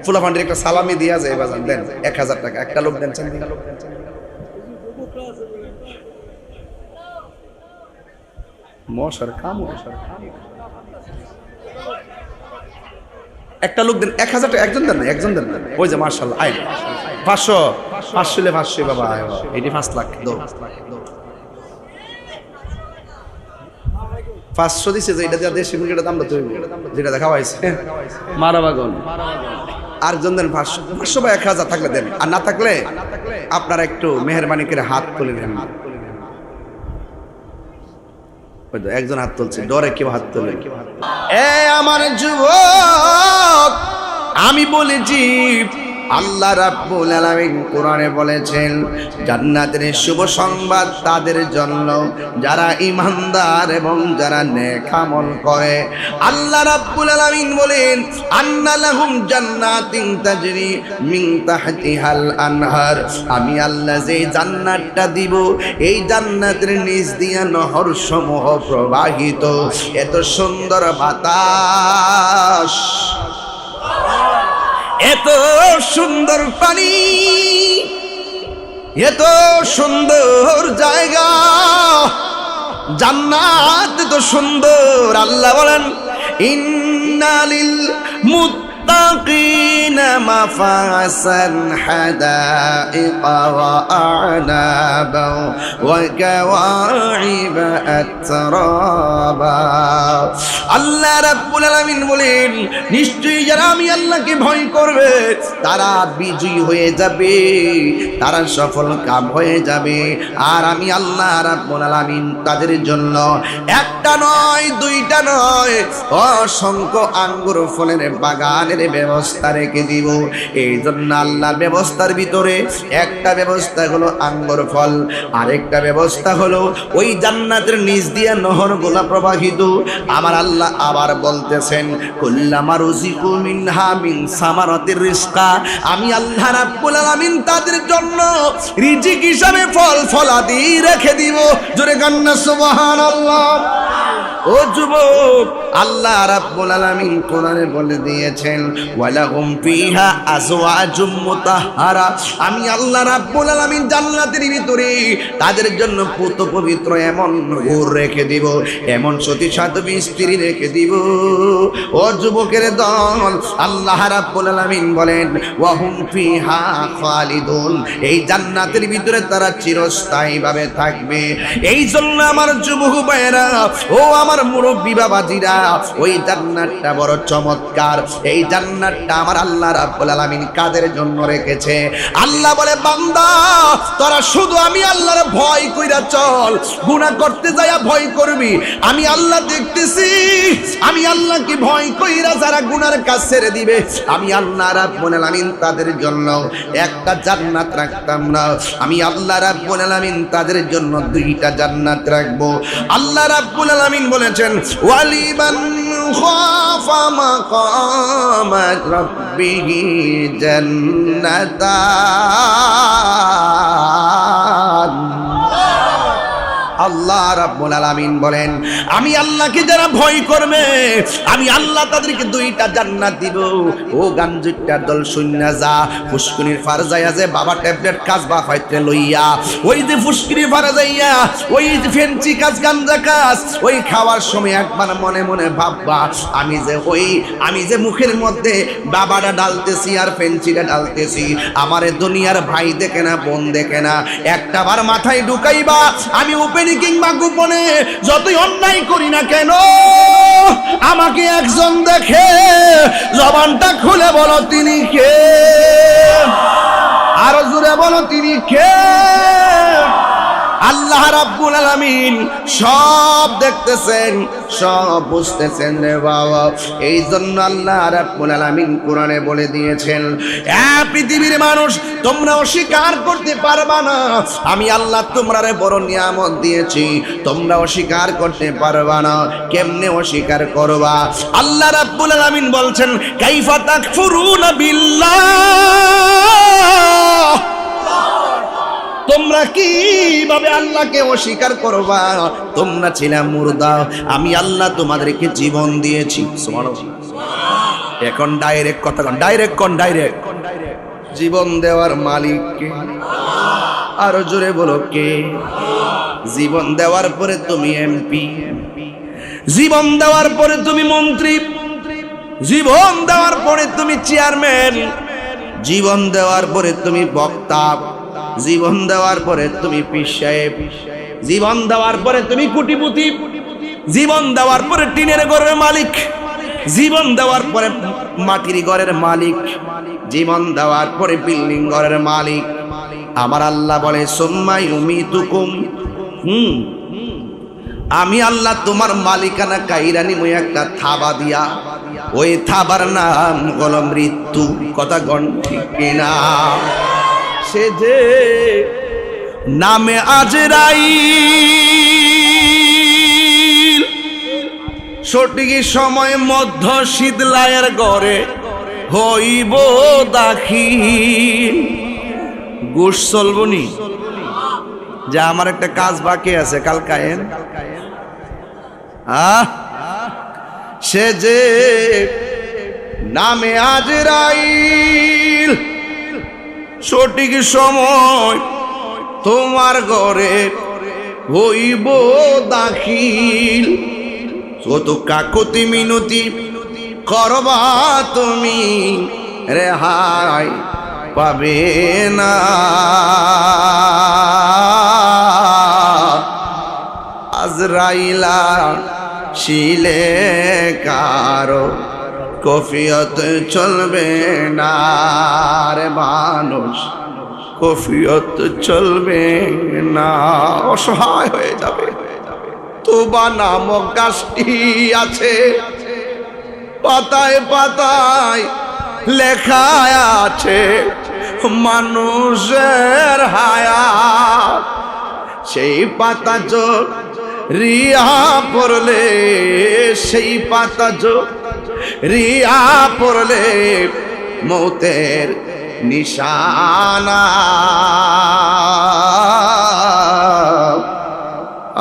ফুলা ফান্ডের একটা সালামি দিয়া যায় বাজান দেন 1000 টাকা একটা লোক দেন মশার কাম একটা লোক দেন 1000 টাকা একজন দেন ওই যে মাশাআল্লাহ আই 500 লে 500 বাবা এটি 5 লাখ দাও 500 দিছে যে এটা দিয়া দেশি মুরগিটার দাম তো যেটা দেখাও হইছে মারাবাগন আর জন দেন 500 বা 1000 থাকলে দেন আর না থাকলে আপনারা একটু মেহেরবানি করে হাত তুলে দেন একজন হাত তুলছে ডরে কেউ হাত তোলে এ আমার যুবক আমি বলেছি আল্লাহ রাব্বুল আলামিন কোরআনে বলেছেন জান্নাতের শুভ সংবাদ তাদের জন্য যারা ঈমানদার এবং যারা নেক আমল করে আল্লাহ রাব্বুল আলামিন বলেন আন্না লাহুম জান্নাতিন তাজরি মিন তাহতিহাল আনহার আমি আল্লাহ যে জান্নাতটা দিব এই জান্নাতের নিচ দিয়ে নহর সমূহ প্রবাহিত এত সুন্দর বাতাস এত সুন্দর পানি এত সুন্দর জায়গা জান্নাত তো সুন্দর আল্লাহ বলেন ইন্নালিল মুত্তাকিনা মাফাসান হাদাইকা ওয়া আ'নাবা ওয়া কাওয়াইবা আতরাবা আল্লাহ রাব্বুল আলামিন বলেন নিশ্চয়ই যারা আমি আল্লাহকে ভয় করবে তারা বিজয়ী হয়ে যাবে তারা সফল কাম হয়ে যাবে আর আমি আল্লাহ রাব্বুল আলামিন তাদের জন্য একটা নয় দুইটা নয় অসংখ্য আঙ্গুর ফলের বাগানের ব্যবস্থা রেখে দিব এই জন্য আল্লাহর ব্যবস্থার ভিতরে একটা ব্যবস্থা হলো আঙ্গুর ফল আরেকটা ব্যবস্থা হলো ওই জান্নাতের নিচ দিয়ে নহরগুলা প্রবাহিত আমার আল্লাহ আবার বলতেছেন কুল্লামা রুজিকু মিনহা মিন সামারাতির রিজকা আমি আল্লাহ রাব্বুল আলামিন তাদের জন্য রিজিক হিসাবে ফল ফলাদি রেখে দিব জোরে গান্না সুবহানাল্লাহ ও যুবক আল্লাহ রাব্বুল আলামিন কোরআনে বলে দিয়েছেন ওয়ালাহুম ফিহা আজওয়াজুম মুতাহহারা, আমি আল্লাহ রাব্বুল আলামিন জান্নাতের ভিতরে তাদের জন্য পুত পবিত্র এমন হুর রেখে দিব, এমন সতী সাধ্বী স্ত্রী রেখে দিব। ও যুবকের দল, আল্লাহ রাব্বুল আলামিন বলেন ওয়াহুম ফিহা খালিদুন, এই জান্নাতের ভিতরে তারা চিরস্থায়ী ভাবে থাকবে। এই জন্য আমার যুবক ভাইরা, ও আমার মুরব্বী বাবাজিরা, ওই জান্নাতটা বড় চমৎকার। এই জান্নাতটা আমার আল্লাহ রাব্বুল আলামিন কাদের জন্য রেখেছে? আল্লাহ বলে বান্দা তোরা শুধু আমি আল্লাহর ভয় কইরা চল, গুনাহ করতে যায়া ভয় করবি। আমি আল্লাহ দেখতেছি, আমি আল্লাহকে ভয় কইরা যারা গুনার কাজ ছেড়ে দিবে, আমি আল্লাহ রাব্বুল আলামিন তাদের জন্য একটা জান্নাত রাখতাম না, আমি আল্লাহ রাব্বুল আলামিন তাদের জন্য দুইটা জান্নাত রাখবো। আল্লাহ রাব্বুল আলামিন বলেছেন ওয়ালিমান খাফা মাকাম রাব্বিহি জান্নাতান। আল্লাহ রাব্বুল আলামিন বলেন আমি আল্লাহকে যারা ভয় করবে, আমি আল্লাহ তাদেরকে দুইটা জান্নাত দিব। ও গাঞ্জুটার দল শূন্য যা, ফুসকুনির ফার যাইয়া যে বাবা ট্যাবলেট কাজ বা ফাইতে লইয়া, ওই যে ফুসকুনি ফারা যাইয়া ওই যে ফেন্সি কাজ গাঞ্জা কাজ, ওই খাওয়ার সময় একবার মনে মনে ভাববা আমি যে মুখের মধ্যে বাবাটা ডালতেছি আর ফেন্সিটা ডালতেছি, আমারে দুনিয়ার ভাই দেখে না, বোন দেখে না, একটা বার মাথায় ঢুকাইবা আমি ওপেন কিংবা গোপনে যতই অন্যায় করি না কেন, আমাকে একজন দেখে, জবানটা খুলে বলো তিনি কে, আরো জোরে বলো তিনি কে। আল্লাহ রাব্বুল আলামিন সব দেখতেছেন, সব বুঝতেছেন রে বাবা। এই জন্য আল্লাহ রাব্বুল আলামিন কোরআনে বলে দিয়েছেন পৃথিবীর মানুষ তোমরা অস্বীকার করতে পারবা না, আমি আল্লাহ তোমরারে বড় নিয়ামত দিয়েছি, তোমরা অস্বীকার করতে পারবা না। কেমনে অস্বীকার করবা? আল্লাহ রাব্বুল আলামিন বলছেন কাইফা তাকফুরুনা বিল্লাহ, তোমরা কিভাবে আল্লাহকে অস্বীকার করবা? তোমরা ছিলে মুর্দা, আমি আল্লাহ তোমাদেরকে জীবন দিয়েছি। এখন ডাইরেক্ট কথা কন, ডাইরেক্ট কোন ডাইরেক্ট, জীবন দেওয়ার মালিক কে? আরো জোরে বলো কে? জীবন দেওয়ার পরে তুমি এমপি, জীবন দেওয়ার পরে তুমি মন্ত্রী, জীবন দেওয়ার পরে তুমি চেয়ারম্যান, জীবন দেওয়ার পরে তুমি বক্তা, জীবন দেওয়ার পরে তুমি পীর সাহেব, জীবন দেওয়ার পরে তুমি কোটিপতি, জীবন দেওয়ার পরে টিনের ঘরের মালিক, জীবন দেওয়ার পরে মাটির ঘরের মালিক, জীবন দেওয়ার পরে বিল্ডিং ঘরের মালিক। আমার আল্লাহ বলে সুম্মা ইউমিতুকুম, আমি আল্লাহ তোমার মালিকানা কাইরা নিমু একটা থাবা দিয়া, ওই থাবার নাম হলো মৃত্যু। কথা গণ ঠিক কিনা? সে যে নামে আজরাইল, সঠিক সময় মধ্য শীতলায়ের ঘরে হইব দাখিল। গোশ চলবনি যে আমার একটা কাজ বাকি আছে কাল কায়েন। সে যে নামে আজরাইল, সঠিক সময় তোমার ঘরে হইব দাখিল। কত কাকুতি মিনতি করবা তুমি, রেহাই পাবে না। আজরাইলা শিলে কারো কফিয়ত চলবে না রে মানুষ, কফিয়ত চলবে না, অসহায় হয়ে যাবে। তোবা নামক গাছটি আছে, পাতায় পাতায় লেখা আছে মানুষের হায়াত। সেই পাতা যোগ রিয়া পড়লে, সেই পাতা যোগ রিয়া পড়লে মৌতের নিশানা।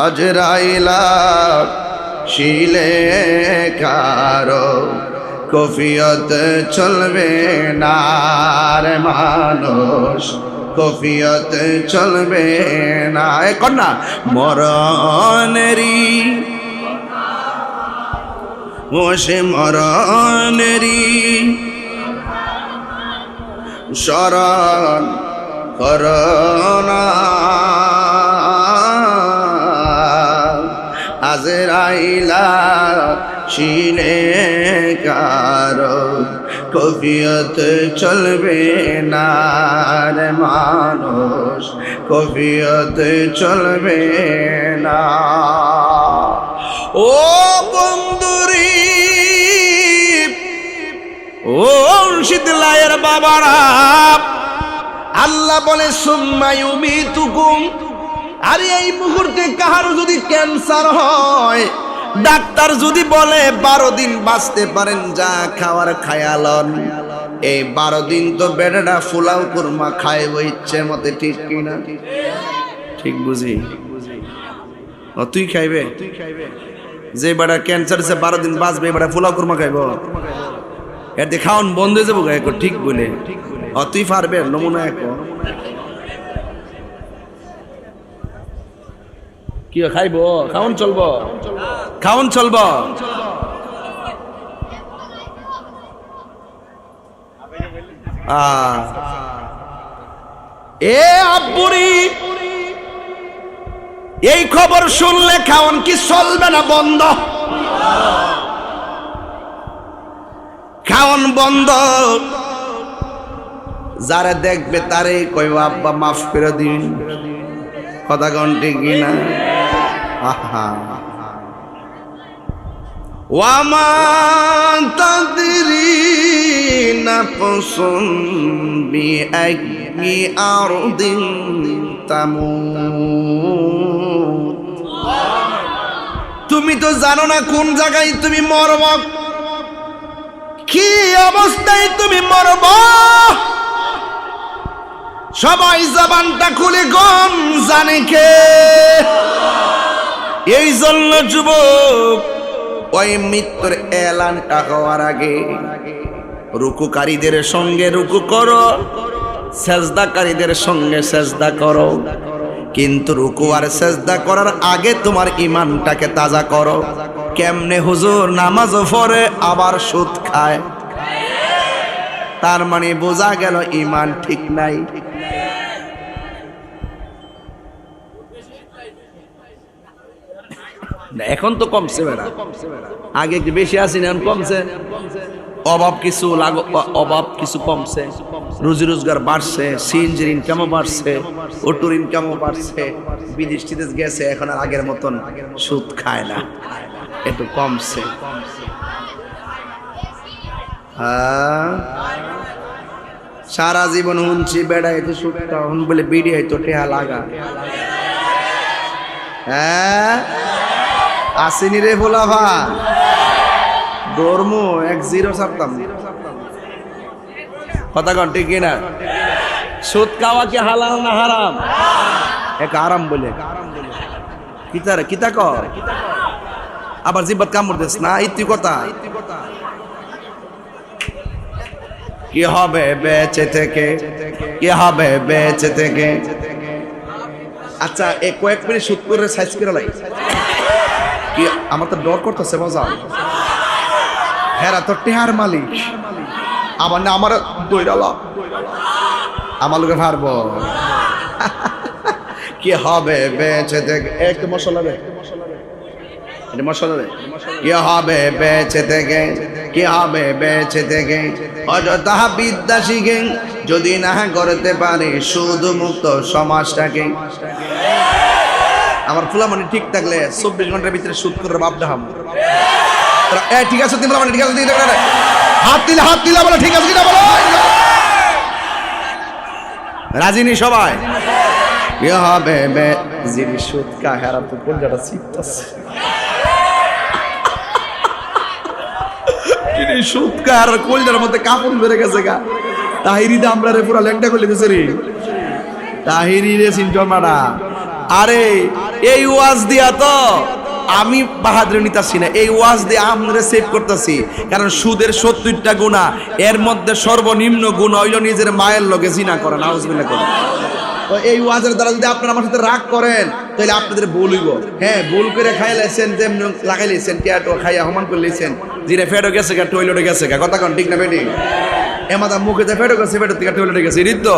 আজরাইলা শিলে কারো কফিয়ত চলবে না রে মানুষ, কফিয়ত চলবে না। এখন না মরণেরি মোশে মরণেরি শরণ করোনা আজরাইলা শিলে কারো কফিয়ত চলবে না রে মানুষ, কফিয়ত চলবে না। ও বন্ধুরি, ও শীতলায়ের বাবারা, আল্লাহ বলে সুম্মা ইউমিতুকুম। আরে এই মুহূর্তে কাহারো যদি ক্যান্সার হয়, ডাক্তার যদি বলে 12 দিন বাঁচতে পারেন, যা খাওয়ার খায়ালন। এই 12 দিন তো বেড়াটা ফুলাও কুরমা খাইব ইচ্ছে মতে, ঠিক কিনা? ঠিক বুঝি? ও তুই খাইবে? যে বেড়া ক্যান্সার সে 12 দিন বাঁচবে, বেড়া ফুলাও কুরমা খাইব? এতে খাওয়ান বন্ধ হয়ে যাবো গায়ে, ঠিক বলে। ও তুই পারবে? নমুনা এক কি খাইব? খাওন চলবো, খাওন চলবো। এ আব্বুরি, এই খবর শুনলে খাওন কি চলবে না বন্ধ? খাওন বন্ধ। যারা দেখবে তারে কইব আব্বা মাফ করে দিন। কথা কোন ঠিক কিনা? ওয়ামা তাদরি নাফসুন বিআইয়ি আরদিন তামুত। তুমি তো জানো না কোন জায়গায় তুমি মরব, কি অবস্থায় তুমি মরব। সবাই জবানটা খুলে গম জানে কে? এই জন্য যুবক, ওই মৃত্যুর এলানটা হওয়ার আগে রুকুকারীদের সঙ্গে রুকু করো, সেজদাকারীদের সঙ্গে সেজদা করো। কিন্তু রুকু আর সেজদা করার আগে তোমার ইমানটাকে তাজা করো। কেমনে হুজুর? নামাজ পড়ে আবার সুদ খায়, তার মানে বোঝা গেল ইমান ঠিক নাই। এখন তো কমছে বেড়া, আগে একটু বেশি আসি না, এখন কমছে। অভাব কিছু অভাব কিছু কমছে, রুজি রোজগার বাড়ছে, সিএনজির ইনকামও বাড়ছে, অটোর ইনকামও বাড়ছে, বিদেশ টিদেশ গেছে, এখন আর আগের মতন সুদ খায় না, একটু কমছে। সারা জীবন শুনছি বেড়া এতে সুদটা হন বলে বিড়ি হয়তো টেহা লাগা। হ্যাঁ আসেনি রে ভোলা ভা ধর্ম 1-0 ছাড়তাম। কথা কন ঠিক কিনা? সুদ খাওয়া কি হালাল না হারাম? এক আরাম বলে কিতারে কিতা কর, আবার জিব্বাত কামড় দিস না, ইতি কথা। কি হবে বেঁচে থেকে, কি হবে বেঁচে থেকে? আচ্ছা এই কয়েক মিনিট সুদ করে সাইজ করে লাই কি? আমার তো ডর করতেছে মজা। হেরা তো টেহার মালিক, আবার না আমার দইরালা আমার লোকে পারবো। কি হবে বেঁচে থেকে? একটু মশলা দে, মশলা দে। কি হবে বেঁচে থেকে, কি হবে বেঁচে থেকে? অযথা বিদ্যা শিখে যদি না করতে পারে সুদ মুক্ত সমাজটাকে। আমার ফুলামণি ঠিক থাকলে 24 ঘন্টার ভিতরে সুদ করে বাপ দেখাম। ঠিক আছে তুমি ঠিক আছে, হাত দিলে হাত দিলে বলো ঠিক আছে কিনা বলো। রাজিনী সবাই? কি হবে যিনি সুদ কা হেরা তো কোন জায়গা চিত্তাছে, যিনি সুদ কা আর কোলটার মধ্যে কাপড় বেড়ে গেছে গা। তাহিরি দা আমরা রে পুরা ল্যাংটা করে দিছে রে, তাহিরি রে সিনটমাডা। আরে এই ওয়াজ দিয়া তো আমি বাহাদুরি নিতাছি না, এই ওয়াজ দিয়ে আমরা সেভ করতেছি। কারণ সুদের 70টা গুনাহ, এর মধ্যে সর্বনিম্ন গুনাহ হইল নিজের মায়ের লগে জিনা করা, নাউজুবিল্লাহ করা। তো এই ওয়াজের দ্বারা যদি আপনারা আমার সাথে রাগ করেন তাহলে আপনাদের ভুল হইব। হ্যাঁ, ভুল করে খাই লাইছেন, যেমন লাগাই লাইছেন, টিয়াটো খাইয়া হমান করে লাইছেন, জিরে ফেটও গেছে গা, টয়লেটে গেছে গা, কথা কোন ঠিক না বেটি? এমাদা মুখে যে ফেটও গেছে, ফেটের থেকে টয়লেটে গেছে, এটাই তো।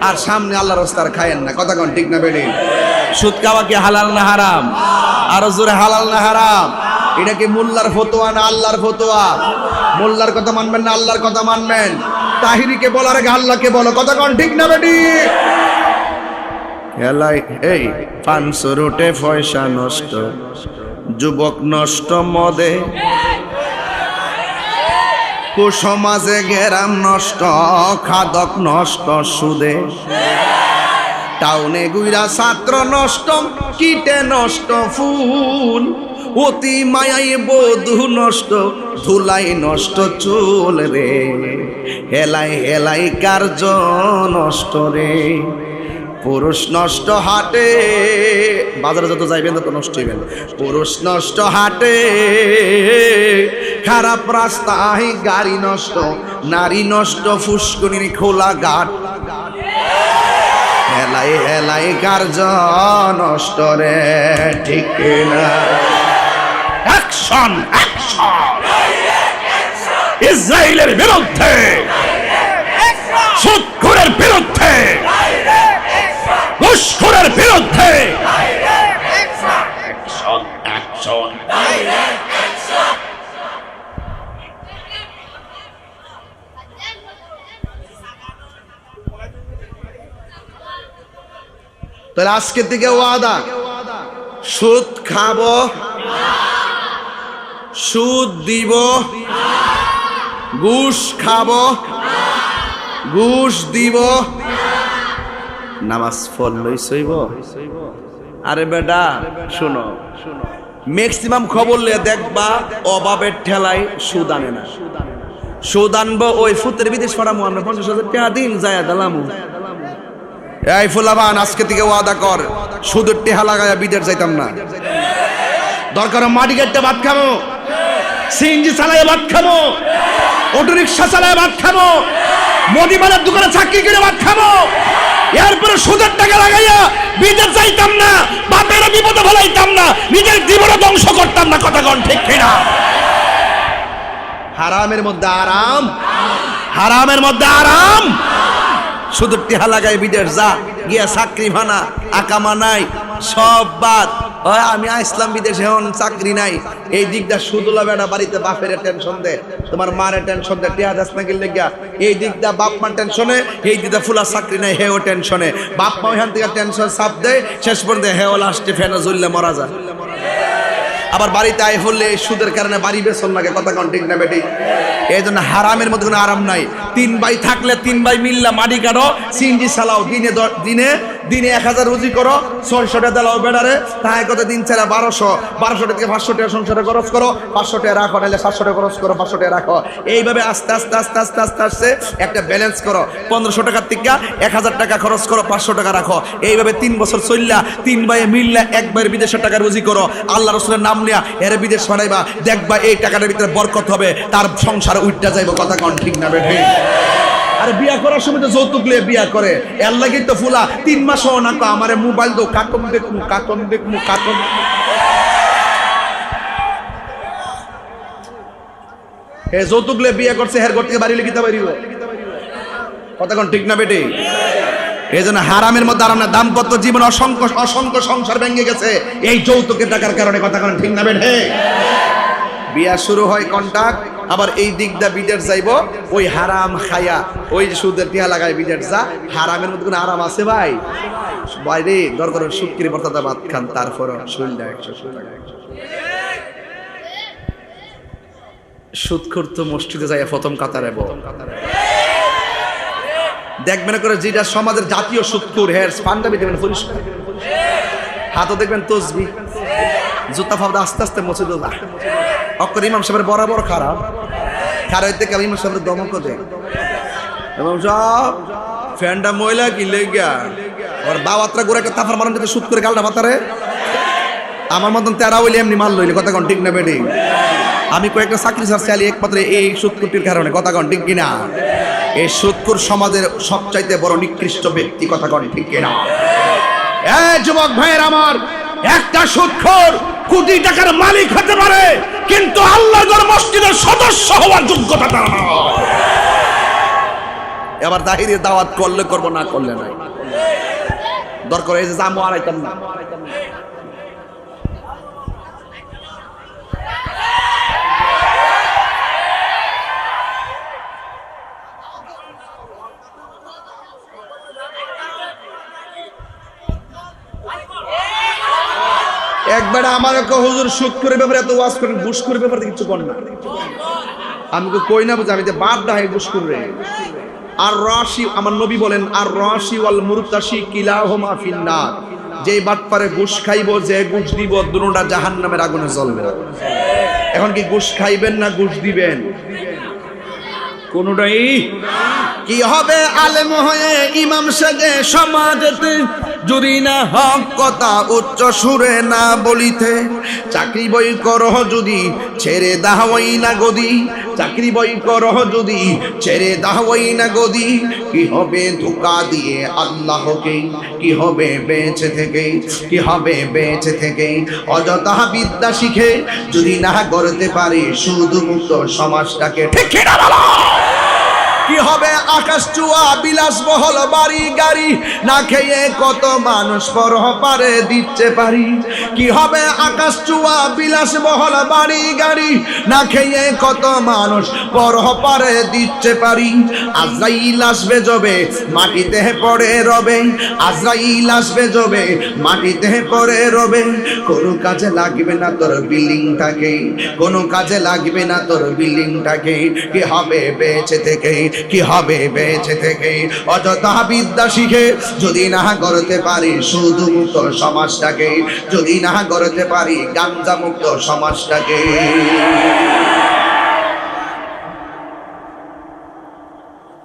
আর সামনে আল্লাহর রাস্তার খায়েন না, কথা কোন ঠিক না বেটি? সুদ খাওয়া কি হালাল না হারাম? আরো জোরে হালাল না হারাম? এটা কি মোল্লার ফতোয়া না আল্লাহর ফতোয়া? মোল্লার কথা মানবেন না আল্লাহর কথা মানবেন? তাহিরিকে বলার আগে আল্লাহকে বলো, কথা কোন ঠিক না বেটি? হেলাই এই পাঁচশো রুটে পয়সা নষ্ট, যুবক নষ্ট মদে, কুসমাজে গেরাম নষ্ট, খাদক নষ্ট সুদে, টাউনে গুইরা ছাত্র নষ্ট, কিটে নষ্ট ফুল, অতি মায়াই বধূ নষ্ট, ধুলাই নষ্ট চুল রে, হেলাই হেলাই কার্য নষ্ট রে, পুরুষ নষ্ট হাটে, বাজারে যত যাইবেন তত নষ্ট হইবেন, পুরুষ নষ্ট হাটে, খারাপ রাস্তায় গাড়ি নষ্ট, নারী নষ্ট ফুসকুনির খোলা ঘাট, হেলাই হেলাই কার্য নষ্ট রে, ঠিক না? অ্যাকশন অ্যাকশন ইসরায়েলের বিরুদ্ধে, সুদখোরের বিরুদ্ধে, ঘুষখোরের বিরুদ্ধে, অ্যাকশন অ্যাকশন। তাহলে আজকে থেকে ওয়াদা, সুদ খাবো, সুদ দিব, ঘুষ খাবো, ঘুষ দিব, নামাজ পড়লই সইব। আরে বেটা শুনো, ম্যাক্সিমাম খবর লিয়ে দেখবা অভাবের ঠেলায় সুদ আনে না। সুদ আনবো ওই ফুতের বিদেশ পাঠামো, আমরা 50,000 টাকা দিন যায় দিলাম। এই ফুলাবান, আজকে থেকে ওয়াদা কর, সুদের টেহা লাগায়া বিদেশ যাইতাম না। দরকার মাটি কাটতে ভাত খাবো, সিএনজি চালায় ভাত খাবো, অটো রিক্সা চালায় ভাত খাবো, মুদিমানের দোকানে চাকরি করে ভাত খাবো, এরপরে সুদের টাকা লাগাইয়া বিদেশ যাইতাম না, বাপের বিপদে ফেলাইতাম না, নিজের জীবনে ধ্বংস করতাম না, কথা কোন ঠিক কিনা? হারামের মধ্যে আরাম, হারামের মধ্যে আরাম। সুদের টেহা লাগাই বিদেশ যা, গিয়া চাকরি ভানা, আকামা নাই, সব বাদ। আমি আসলাম বিদেশে, এখন চাকরি নাই, এই দিকটা সুদুলা বেড়া বাড়িতে বাপের টেনশন দে, তোমার মার টেনশন দে, টিয়া দাস নাকি লেগা, এই দিকটা বাপ মার টেনশনে, এই দিকটা ফুলা চাকরি নাই, হেও টেনশনে, বাপ মা ওইখান থেকে টেনশন চাপ দেয়, শেষ পর্যন্ত হেও লাস্টে ফেনা জ্বললে মারা যায়। আবার বাড়িতে আয় হলে সুদের কারণে বাড়ি বেসন লাগে, কথা কোন ঠিক না বেটি? এই জন্য হারামের মধ্যে কোনো আরাম নাই। 3 ভাই থাকলে 3 ভাই মিল্লা মাটি কাটো, সিএনজি চালাও, দিনে দিনে 1000 রুজি করো, 600 টাকা দাও বেড়ারে, তাই কত দিন ছাড়া 1200 থেকে 500 টাকা সংসারে খরচ করো, 500 টাকা রাখো, নাহলে 700 টাকা খরচ করো, 500 টাকা রাখো। এইভাবে আস্তে আস্তে আস্তে আস্তে আস্তে আস্তে একটা ব্যালেন্স করো। 1500 টাকার থেকে 1000 টাকা খরচ করো, 500 টাকা রাখো। এইভাবে 3 বছর চললা, 3 ভাই মিললা একবার বিদেশের টাকা রুজি করো, আল্লাহ রাসূলের নাম নিয়া এর বিদেশ বানাইবা, দেখবা এই টাকাটার ভিতরে বরকত হবে, তার সংসার উঠটা যাইব, কথা কোন ঠিক না বেঠি? আর বিয়া করার সময় তো যৌতুক লিয়ে বিয়া করে, এর লাগি তো ফুলা 3 মাসও না কো আমারে মোবাইল দো, কার্টুন দেখমু, কার্টুন দেখমু, কার্টুন। হে যৌতুক লিয়ে বিয়া করছে, হের ঘর থেকে বাড়ি লিখিতে পারিব, কথা কোন ঠিক না বেটি? এই জন্য হারামের মধ্যে আরাম না। দাম্পত্য জীবন অসংখ্য অসংখ্য সংসার ভেঙে গেছে এই যৌতুকের টাকার কারণে, কথা কোন ঠিক না বেটি? বিয়া শুরু হয় কন্টাক্ট, আবার এই দিকটা বিদেশ যাইব, ওই হারাম খায়া, ওই সুদের টিয়া লাগায় বিদেশ যা। হারামের মধ্যে কোনো আরাম আছে ভাই? বাইরে দরকার শুক্রি বর্তাদা ভাত খান, তারপর শরীরটা 100 টাকা। সুদখোর তো মসজিদে যায় প্রথম কাতারে, দেখবেন করে যেটা সমাজের জাতীয় সুদখোর, হেয়ার পাঞ্জাবি দেখবেন পরিষ্কার, হাতও দেখবেন তসবি, জুতা ফাবদা আস্তে আস্তে মুছে দেওয়া। অক্ষর ইমাম সাহেবের বরাবর খারাপ হইতে কেমন ইমাম সাহেবের দমক দেয়, ইমাম সাহেব ফ্যানটা ময়লা কি লেগা, ওর বাবাতরা করে একটা তাফার মারান যেতে সুদ করে গালটা মাথারে, আমার মতন তেরা হইলে এমনি মাল লইলে, কথা কোন ঠিক না বেটি? আমি কয়েকটা চাকরি ছাড়ছি আলি একমাত্র এই সুদকুটির কারণে, কথা কোন ঠিক কিনা? এই সুদকুর সমাজের সবচাইতে বড় নিকৃষ্ট ব্যক্তি, কথা কোন ঠিক কিনা? যুবক ভাইয়ের আমার, একটা সুদখোর কোটি টাকার মালিক হতে পারে, কিন্তু আল্লাহর ঘর মসজিদের সদস্য হওয়ার যোগ্যতা তার না। এবার দাহিরে দাওয়াত করলে করবো, না করলে নাই। দরকার এই যে জামু আড়াইতাম না। একবার আমার হুজুর সুদখোরের ব্যাপারে এত ওয়াজ করেন, ঘুষখোরের ব্যাপারে কিছু করেন না। আমি কই না বুঝি, আমি যে বাদ দাহে ঘুষখোরে। আর রাশি, আমার নবী বলেন, আর রাশি ওয়াল মুরতাশি কিলাহুমা ফিন্নার। যে বাটপারে ঘুষ খাইব, যে ঘুষ দিব, দুটোটা জাহান্নামের আগুনে জ্বলবে। এখন কি ঘুষ খাইবেন না ঘুষ দিবেন? কোনটাই কি হবে? আলেম হয়ে ইমাম সাজে সমাজেতে, যদি না হক কথা উচ্চ সুরে না বলিতে। চাকরি বই করহ যদি, ছেড়ে দাওয়াই না গদি। চাকরি বই করহ যদি, ছেড়ে দাওয়াই না গদি। কি হবে ধোঁকা দিয়ে আল্লাহকে? কি হবে বেঁচে থেকে? কি হবে বেঁচে থেকে? অযথা বিদ্যা শিখে যদি না করতে পারি শুধু মুক্ত সমাজটাকে, ঠিক কিনা বলো? কি হবে আকাশ চুয়া বিলাসবহল বাড়ি গাড়ি, না খেয়ে কত মানুষ পরপারে দিচ্ছে পারি। কি হবে আকাশ চুয়া বিলাসবহল বাড়ি গাড়ি, না খেয়ে কত মানুষ পরপারে দিচ্ছে পারি। আজরাইল আসবে যবে মাটিতে পড়ে রবে, আজরাইল আসবে যবে মাটিতে পড়ে রবে। কোনো কাজে লাগবে না তোর বিল্ডিংটাকে, কোনো কাজে লাগবে না তোর বিল্ডিংটাকে। কি হবে বেঁচে থেকে? কি হবে বেঁচে থেকে? অযথা বিদ্যা শিখে যদি না করতে পারি শুধু মুক্ত সমাজটাকে, যদি না করতে পারি গাঞ্জা মুক্ত সমাজটাকে।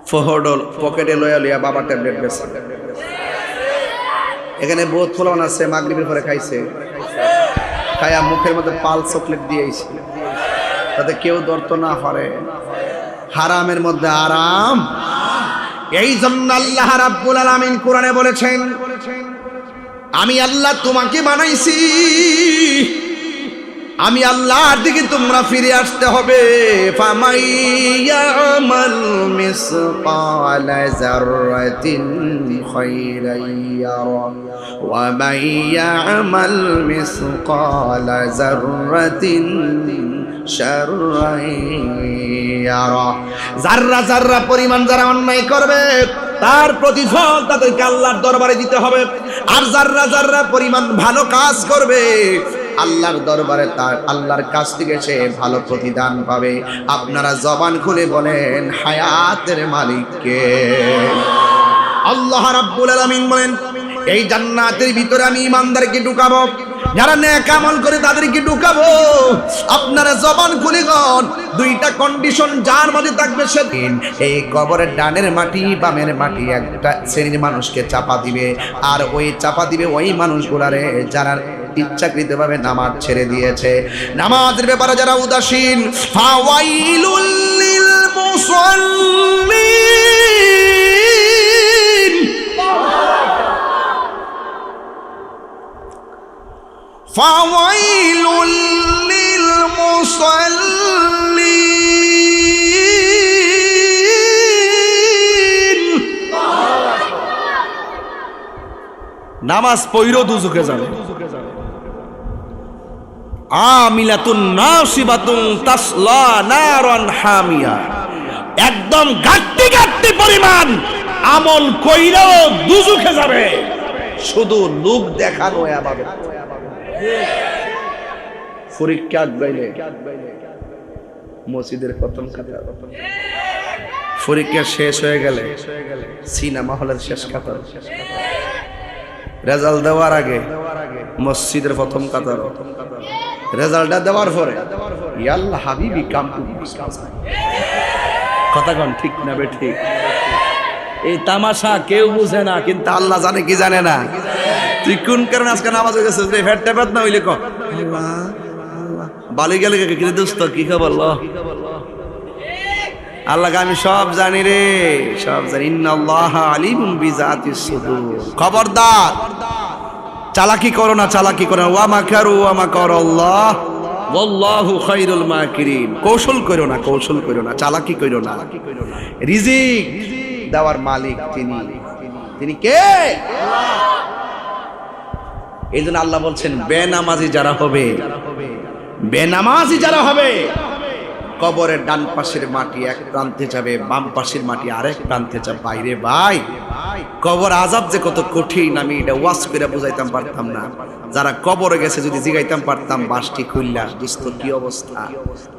ফহডল পকেটে লয়া লইয়া বাবা ট্যাবলেট বেছে। এখানে বহুত ফলন আছে, মাগরিবের পরে খাইছে, খায়া মুখের মধ্যে পাল চকলেট দিয়েছে, তাতে কেউ ধরতো না পারে। হারামের মধ্যে আরাম। এই জন্য আল্লাহ রাব্বুল আলামিন কোরআনে বলেছেন, আমি আল্লাহ তোমাকে বানাইছি, আমি আল্লাহর দিকে তোমরা ফিরে আসতে হবে। ফামাইয়ামাল মিসকালা যাররাতিন খায়রান ইয়ারা ওয়া মাইয়ামাল মিসকালা যাররাতিন শাররান ইয়ারা। যাররা যাররা পরিমাণ যারা অন্যায় করবে তার প্রতিফল তাদেরকে আল্লাহর দরবারে দিতে হবে। আর যাররা যাররা পরিমাণ ভালো কাজ করবে আল্লাহর দরবারে তার আল্লাহর কাছ থেকে সে ভালো প্রতিদান পাবে। আপনারা জবান খুলে বলেন হায়াতের মালিককে। আল্লাহ রাব্বুল আলামিন বলেন, এই জান্নাতের ভিতরে আমি ঈমানদারকে ঢুকাবো, যারা নেক আমল করে তাদেরকে ঢুকাবো। আপনারা জবান খুলে গন, দুইটা কন্ডিশন যার মধ্যে থাকবে সেদিন এই কবরের ডানের মাটি বামের মাটি একটা শ্রেণীর মানুষকে চাপা দিবে। আর ওই চাপা দিবে ওই মানুষগুলারে যারা ইচ্ছাকৃতভাবে নামাজ ছেড়ে দিয়েছে, নামাজের ব্যাপারে যারা উদাসীন। ফাওয়াইলুল লিল মুসাল্লিন, ফাওয়াইলুল লিল মুসাল্লিন। নামাজ পড়ো দুজকে যাবে। আমিলাতুন নাসিবাতুন তাসলা নারান হামিয়া, একদম ঘাটতি ঘাটতি পরিমাণ আমল কইরাও দুজকে যাবে, শুধু লোক দেখানো এভাবে। পরীক্ষা গাইলে মসজিদের প্রথম কাতার, পরীক্ষা শেষ হয়ে গেলে সিনেমা হলের শেষ কাতার, রেজাল্ট দেওয়ার আগে মসজিদের প্রথম কাতার, রেজাল্টটা দেওয়ার পরে আল্লাহ হাবিবি কাম। কথা কন ঠিক না বে ঠিক? এই তামাশা কেউ বুঝে না, কিন্তু আল্লাহ জানে কি জানে না। তুই কোন কারণে আজকে নামাজ হয়ে গেছে ফেট টেপাত না হইলে ক বালি গেলে কি দোস্ত কি খবর ল আল্লাহ আমি সব জানি রে, সব জানি। ইন্নাল্লাহ আলিমুম বিযাতিস সুদূর। খবরদার চালাকি করো না, চালাকি করো না। ওয়া মাকারু ওয়া মাকারাল্লাহ ওয়াল্লাহু খায়রুল মাকিরিন। কৌশল করো না, কৌশল করো না, চালাকি করো না। রিজিক দেওয়ার মালিক তিনি কে? এইজন্য আল্লাহ বলছেন বেনামাজি যারা হবে, বেনামাজি যারা হবে কবরের ডান পাশের মাটি এক প্রান্তে যাবে, বাম পাশের মাটি আরেক প্রান্তে যাবে। বাইরে ভাই কবর আযাব যে কত কঠিন আমি এটা ওয়াজ করে বুঝাইতাম পারতাম না। যারা কবরে গেছে যদি জিগাইতাম পারতাম বাসটি খুললা দোস্ত কি অবস্থা,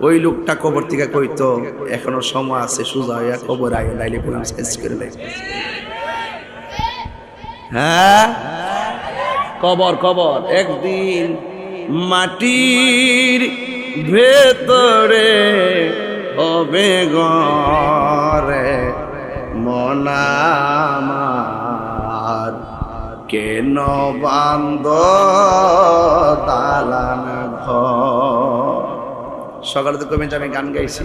ওই লোকটা কবর থেকে কইতো এখনো সময় আছে, সোজা হইয়া কবর আয় লাইলে পুরান শেষ করে দেয়। হ্যাঁ কবর কবর একদিন মাটির ভেতরে হবে ঘরে মনামার কেন বান্দ দালান ঘর। সকালে তো কমে আমি গান গাইছি,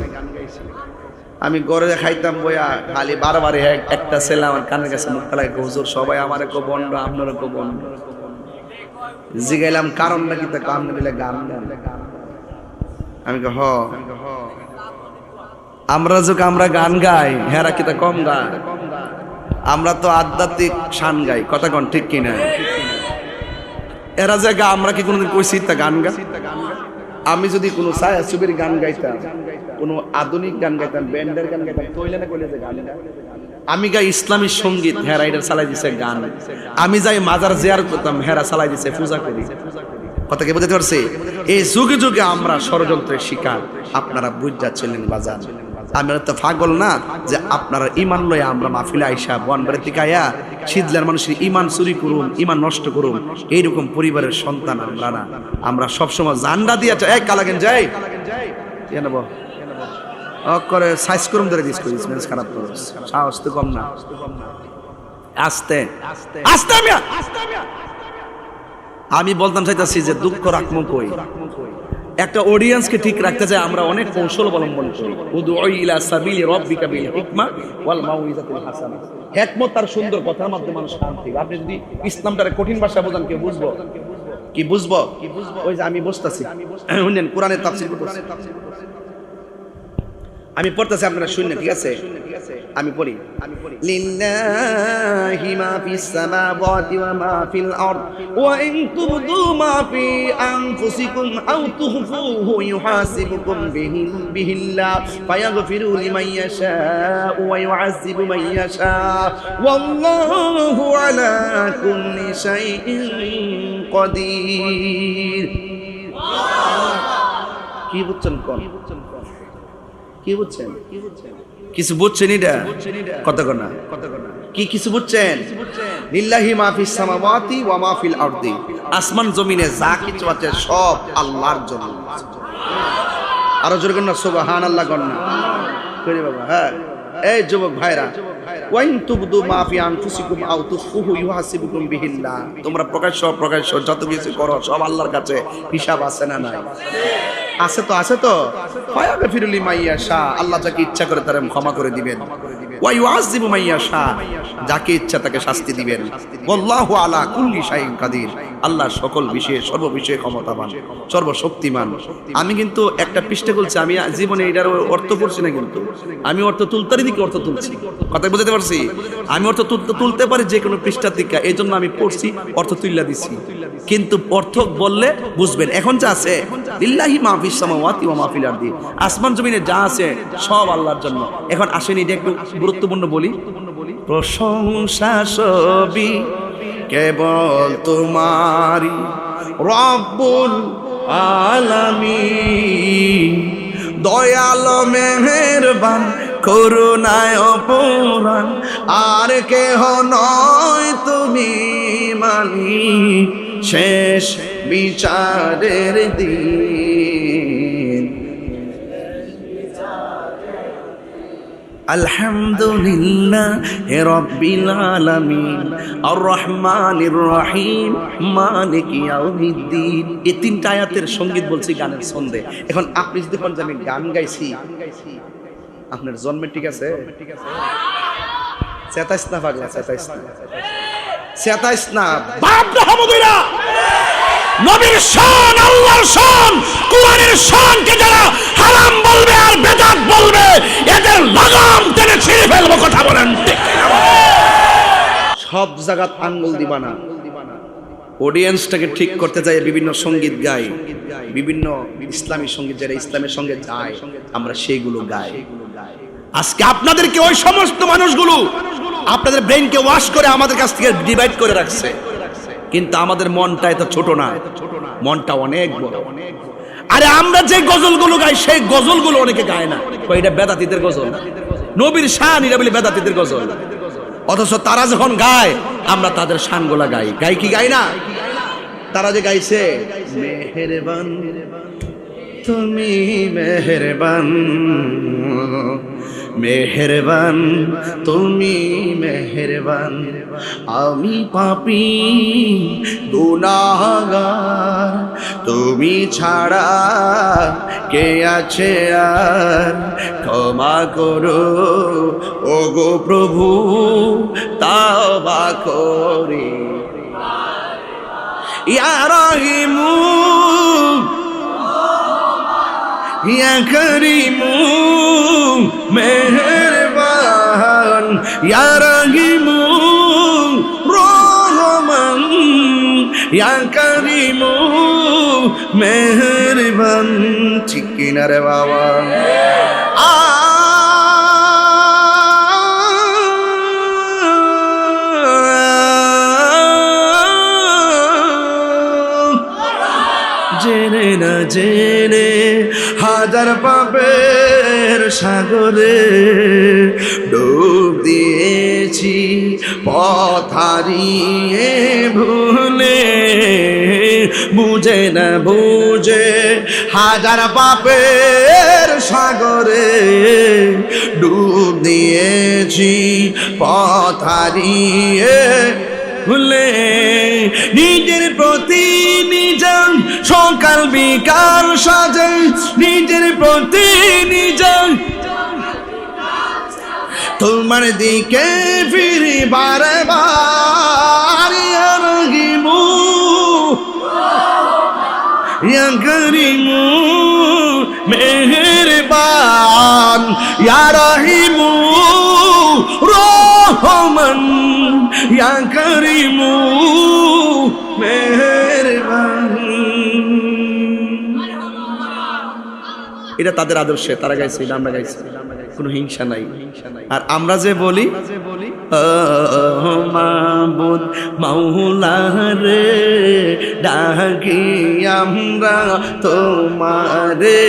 আমি গড়ে খাইতাম বইয়া খালি বারবার একটা ছেলে আমার কানের কাছে মুখ খেলায় হুজুর সবাই আমার কো বন্ড আপনার কো বন্ড। জিগাইলাম কারণ নাকি তা কাম নিলে গান গান। আমি হ আমরা যে আমরা গান গাই হেরা কি তা কম গায়? আমরা তো আধ্যাত্মিক শান গাই, কথা কন ঠিক কিনা? এরা যে গা আমরা কি কোনোদিন কইছি তা গান গা? আমি যদি কোনো ছায়া ছবির গান গাইতাম, কোনো আধুনিক গান গাইতাম, ব্যান্ডের গান গাইতাম, কইলে না কইলে যে গান গা? আমি গাই ইসলামী সঙ্গীত, হেরা এটা চালাই দিছে গান। আমি যাই মাজার জিয়ারত করতাম, হেরা চালাই দিছে পূজা করি। কথা কি বুঝতে পারছি? এই যুগে যুগে আমরা ষড়যন্ত্রের শিকার, আপনারা বুঝ যাচ্ছিলেন বাজার। আমরা তো পাগল না যে আপনারা ইমান লয়ে আমরা মাহফিলে আইসা বনবাড়ি থেকে আয়া শীতলার মানুষের ইমান চুরি করুন, ইমান নষ্ট করুন, এইরকম পরিবারের সন্তান আমরা না। আমরা সবসময় জান্ডা দিয়ে এক কালাগেন যাই নেব করে সাইজ করুন ধরে দিস করিস মেজ খারাপ করিস, সাহস তো কম না। আস্তে আস্তে আমি বলতাম চাইতেছি যে দুঃখ রাখবো কই, একটা অডিয়েন্সকে ঠিক রাখতে চাই আমরা অনেক কৌশল অবলম্বন করি। উদউ ইলা সাবিলি রাব্বিকা বিল হিকমা ওয়াল মাউইজাতিল হাসানা। হিকমত আর সুন্দর কথার মাধ্যমে মানুষ শান্তি। আপনি যদি ইসলামটারে কঠিন ভাষায় বোঝান কে বুঝবো? কি বুঝবো? ওই যে আমি বসতাছি শুনেন কোরআনের তাফসীর করতেছি, আমি পড়তেছি আপনারা শুনলেন, ঠিক আছে? আমি পড়ি। লিল্লাহি মা ফিস সামাওয়াতি ওয়া মা ফিল আরদ ওয়া ইন তুবদু মা ফি আনফুসিকুম আও তুখফুহু ইউহাসিবুকুম বিহিল্লাহ ফায়াগফিরু লিমান ইয়াশাউ ওয়া ইউআযযিবু মান ইয়াশাউ ওয়াল্লাহু আলা কুল্লি শাইইন কাদির। কি বুঝছেন কোন? কি বুঝছেন? কিছু বুঝছেন? এটা কত না কি কিছু বুঝছেন? লিল্লাহি মা ফিস সামাওয়াতি ওয়া মা ফিল আরদি। আসমান জমিনে যা কিছু আছে সব আল্লাহর জন্য। আরো জোরে কর না সুবহানাল্লাহ কর না করে বাবা। হ্যাঁ এই যুবক ভাইরা, ওয়া ইন তুবদু মা ফি আনফুসিকুম আও তুখফুহু ইউহাসিবুকুম বিহিল্লাহ। তোমরা প্রকাশ্য যত কিছু করো সব আল্লাহর কাছে হিসাব আছে না নাই? আছে তো, আছে তো। ফায়াগফিরু লিমান ইয়াশা, আল্লাহ যাকে ইচ্ছা করে তারে ক্ষমা করে দিবেন। ওয়া ইউআযযিবু মান ইয়াশা, যাকে ইচ্ছা তাকে শাস্তি দিবেন। ওয়াল্লাহু আলা কুল্লি শাইইন কাদির, আল্লাহ সকল বিষয়ে সর্ববিষয়ে ক্ষমতাবান, সর্বশক্তিমান। আমি কিন্তু একটা পৃষ্ঠা বলছি, আমি জীবনে এটার অর্থ পড়ছি না, কিন্তু আমি অর্থ তুলতারি দিকে অর্থ তুলছি। কথা বুঝতে পারছি? আমি অর্থ তুলতে পারি যে কোনো পৃষ্ঠার দিকে, এই জন্য আমি পড়ছি, অর্থ তুইলা দিছি। কিন্তু অর্থ বললে বুঝবেন। এখন যা আছে লিল্লাহি মা ফিস সামাওয়াতি ওয়া মা ফিল আরদি, আসমান জমিনে যা আছে সব আল্লাহর জন্য। এখন আসেন এটা একটু গুরুত্বপূর্ণ বলি। প্রশংসা সবই কেবল তোমারই রব্বুল আলামিন, দয়াল মেহেরবান করুণায় অপরাণ, আর কেহ নয় তুমি মালিক শেষ বিচারের দিন। আলহামদুলিল্লাহ রাব্বিল আলামিন আর রহমানির রহিম মালিকি ইয়াউমিদ্দিন। এই তিনটা আয়াতের সঙ্গীত বলছি গানের ছন্দে। এখন আপনি যদি বলেন যে আমি গান গাইছি, আপনার জন্মে ঠিক আছে? চেতাইস না পাগলা, চেতাইস না বাপ রহমতুল্লাহ। নবীর শান, আল্লাহর শান, কুরআনের শানকে যারা হারাম বলবে আর বেদাত বলবে, এদের লাগাম টেনে ছিঁড়ে ফেলবো। কথা বলেন ঠিক কিনা? সব জায়গা আঙ্গুল দিবা না। অডিয়েন্সটাকে ঠিক করতে চাই, বিভিন্ন সঙ্গীত গাই, বিভিন্ন ইসলামী সঙ্গীত যারা ইসলামের সঙ্গে যায় আমরা সেইগুলো গাই। আজকে আপনাদেরকে ওই সমস্ত মানুষগুলো আপনাদের ব্রেনকে ওয়াশ করে আমাদের কাছ থেকে ডিভাইড করে রাখছে, কিন্তু আমাদের মনটা এত ছোট না, মনটা অনেক বড়। আরে আমরা যে গজলগুলো গাই সেই গজলগুলো অনেকে গায় না, এটা বেদাতীদের গজল। নবীর শান এটা বলে বেদাতীদের গজল, অথচ তারা যখন গায় আমরা তাদের শানগুলা গাই। গাই কি গাই না? তারা যে গাইছে মেহেরবান তুমি মেহেরবান, মেহেরবান তুমি মেহেরবান, আমি পাপী গুনাহগার, তুমি ছাড়া কে আছে আর, ক্ষমা করো ওগো প্রভু তাওবা করি, ইয়া রহিমু ইয়া করিমু মেহেরবান, ইয়া রহিমু রহমান, ইয়া করিমু মেহেরবান। ঠিক কিনা রে বাবা? জেনে না জেনে হাজার পাপের সাগরে ডুব দিয়েছি, পথ হারিয়ে ভুলে, বুঝে না বুঝে হাজার পাপের সাগরে ডুব দিয়েছি, পথ হারিয়ে ভুলে, নিজের প্রতি নিজাম সকাল বিকাল সাজে, নিজের প্রতি নিজাম তোমার দিকে ফিরি বারে বার, ইয়া রহিমু ইয়া করিমু মেহেরবান, ইয়া রহিমু রহমান, ইয়া করিমু মেহেরবান। এটা তাদের আদর্শে তারা গাইছে, এটা আমরা গাইছি, কোনো হিংসা নাই। আর আমরা যে বলি মাবুদ মাওলা রে ডাকি আমরা তোমারে,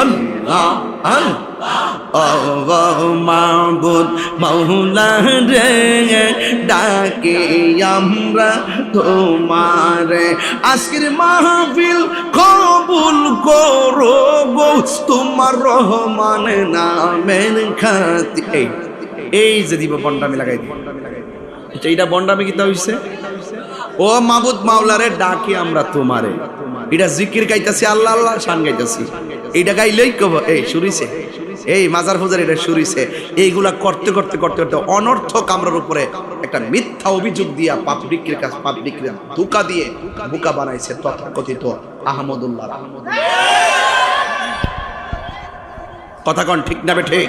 আল্লাহ আল্লাহ মাবুদ মাওলা রে ডাকি আমরা তোমারে, আজকের মাহফিল কবুল করো গো তোমার রহমান নামের খাতি। এই যে দিব বন্ডামি লাগাই দিব, এইটা বন্ডামি কিতা হইছে? ও মাবুদ মাওলারে ডাকি আমরা তোমারে, এটা জিকির গাইতাছি, আল্লাহ আল্লাহ শান গাইতাছি, এইটা গাইলেই কব এই শুরুইছে, এই মাজার ফুজার এটা শুরুইছে। এইগুলা করতে করতে করতে করতে অনর্থক আমরার উপরে একটা মিথ্যা অভিযোগ দিয়া পাবলিকের কাছে পাবলিকের ধোঁকা দিয়ে বোকা বানাইছে তথাকথিত আহমদুল্লাহ। কথা কন ঠিক না ঠিক?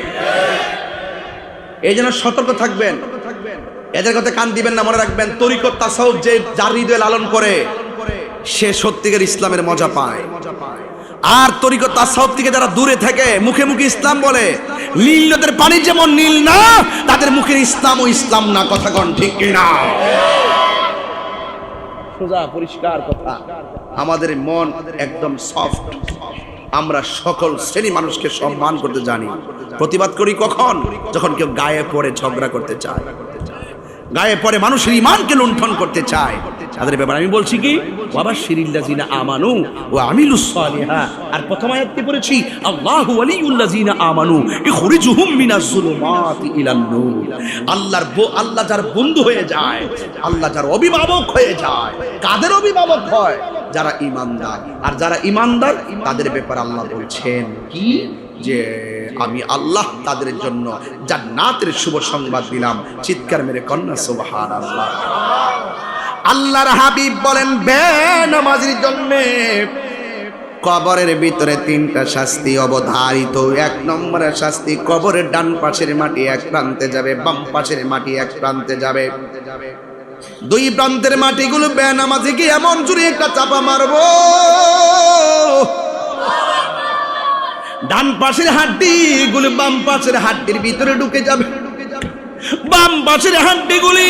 এই জন্য সতর্ক থাকবেন, এদের কথা কান দিবেন না। মনে রাখবেন তরিকত তাসাউফ যে যার হৃদয়ে লালন করে সে সত্যিকার ইসলামের মজা পায়, আর তরিকত তাসাউফ থেকে যারা দূরে থাকে মুখে মুখে ইসলাম বলে, নীল নদের পানি যেমন নীল না তাদের মুখের ইসলাম ও ইসলাম না। কথা কন ঠিক কিনা? সোজা পরিষ্কার কথা। আমাদের মন একদম সফট, আমরা সকল শ্রেণী মানুষকে সম্মান করতে জানি। প্রতিবাদ করি কখন? যখন কেউ গায়ে পড়ে ঝগড়া করতে চায়, গায়ে পড়ে মানুষের ঈমানকে লুণ্ঠন করতে চায়, তাদের ব্যাপারে আমি বলছি কি ওয়াবাশশিরিল্লাযিনা আমানু ওয়া আমিলুস সালিহাত। আর প্রথম আয়াতটি পড়েছি আল্লাহু ওয়ালিয়ুল্লাযিনা আমানু ইখরিজুহুম মিনাজ যুলুমাতি ইলান নূর। আল্লাহ যার বন্ধু হয়ে যায়, আল্লাহ যার অভিভাবক হয়ে যায়। কাদের অভিভাবক হয়? যারা ঈমানদার। আর যারা ঈমানদার তাদের ব্যাপারে আল্লাহ বলছেন কি, যে আমি আল্লাহ তাদের জন্য জান্নাতের শুভ সংবাদ দিলাম। চিৎকার মেরে কন্যা সুবহানাল্লাহ। আল্লাহর হাবিব বলেন বেনামাজির জন্য কবরের ভিতরে তিনটা শাস্তি অবধারিত। এক নম্বরের শাস্তি, কবরের ডান পাশের মাটি এক প্রান্তে যাবে, বাম পাশের মাটি এক প্রান্তে যাবে। দুই প্রান্তের মাটিগুলো বেনামাজিকে এমন জুড়ে একটা চাপা মারবো, ডান পাশের হাড্ডিগুলো বাম পাশের হাড্ডির ভিতরে ঢুকে যাবে, বাম পাশের হাড্ডিগুলি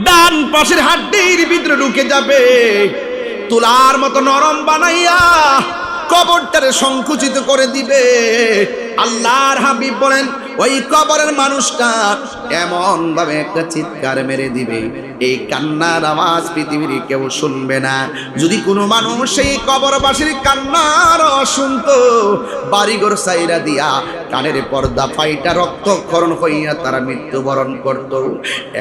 ডান পাশের হাড্ডির ভিতরে ঢুকে যাবে। তুলার মতো নরম বানাইয়া কবরটারে সংকুচিত করে দিবে। আল্লাহর হাবিব বলেন ওই কবরের মানুষটা এমন ভাবে একটা চিৎকার মেরে দিবে, এই কান্নার আওয়াজ পৃথিবীর কেউ শুনবে না। যদি কোনো মানুষ সেই কবরবাসীর কান্নার শুনতো, বাড়িঘর সাইরা দিয়া কানের পর্দা ফাইটা রক্তক্ষরণ হইয়া তারা মৃত্যুবরণ করত।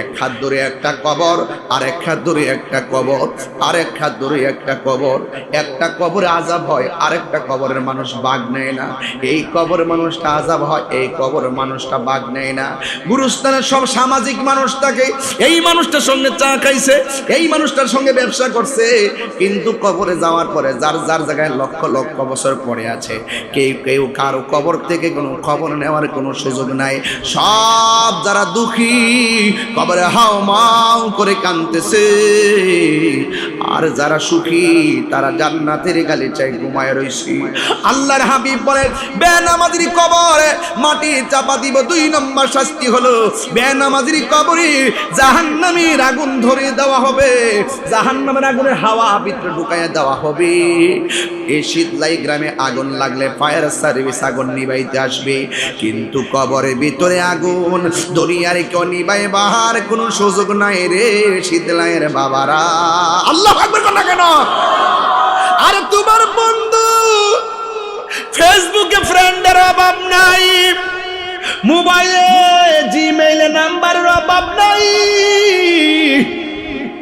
এক হাত ধরে একটা কবর, আর এক হাত ধরে একটা কবর, আর এক হাত ধরে একটা কবর। একটা কবরে আযাব হয়, আরেকটা কবরের মানুষ বাগ নেয় না। এই কবরের মানুষটা আযাব হয়, এই কবর মানুষটা বাগ নেয় না। গুরুস্থানের সব সামাজিক মানুষ থাকে, এই মানুষটার সঙ্গে চা খাইছে, এই মানুষটার সঙ্গে ব্যবসা করছে, কিন্তু কবরে যাওয়ার পরে যার যার জায়গায় লক্ষ লক্ষ বছর পড়ে আছে, কেউ কেউ কারো কবর থেকে কোনো খবর নেওয়ার কোনো সুযোগ নাই। সব যারা দুঃখী কবরে হাও মাও করে কাঁদতেছে, আর যারা সুখী তারা জান্নাতের গালিচায় ঘুমায় রইছে। আল্লাহর হাবিব বলেন বেনামাজির কবরে মাটি চাপা দিব। দুই নম্বর শাস্তি হলো বেনামাজির কবরে জাহান্নামের আগুন ধরে দেওয়া হবে, জাহান্নামের আগুনের হাওয়া ভিতরে ঢুকাইয়া দেওয়া হবে। এই শীতলাই গ্রামে আগুন লাগলে ফায়ার সার্ভিস আগুন নিভাইতে আসবে, কিন্তু কবরের ভিতরে আগুন দুনিয়ার কেউ নিভাই বাহার কোনো সুযোগ নাই রে শীতলাইয়ের বাবারা। আল্লাহু আকবার না কেন? আর তোমার বন্ধু ফেসবুকে ফ্রেন্ডের অভাব নাই, মোবাইলে জিমেইলে নাম্বারের অভাব নাই।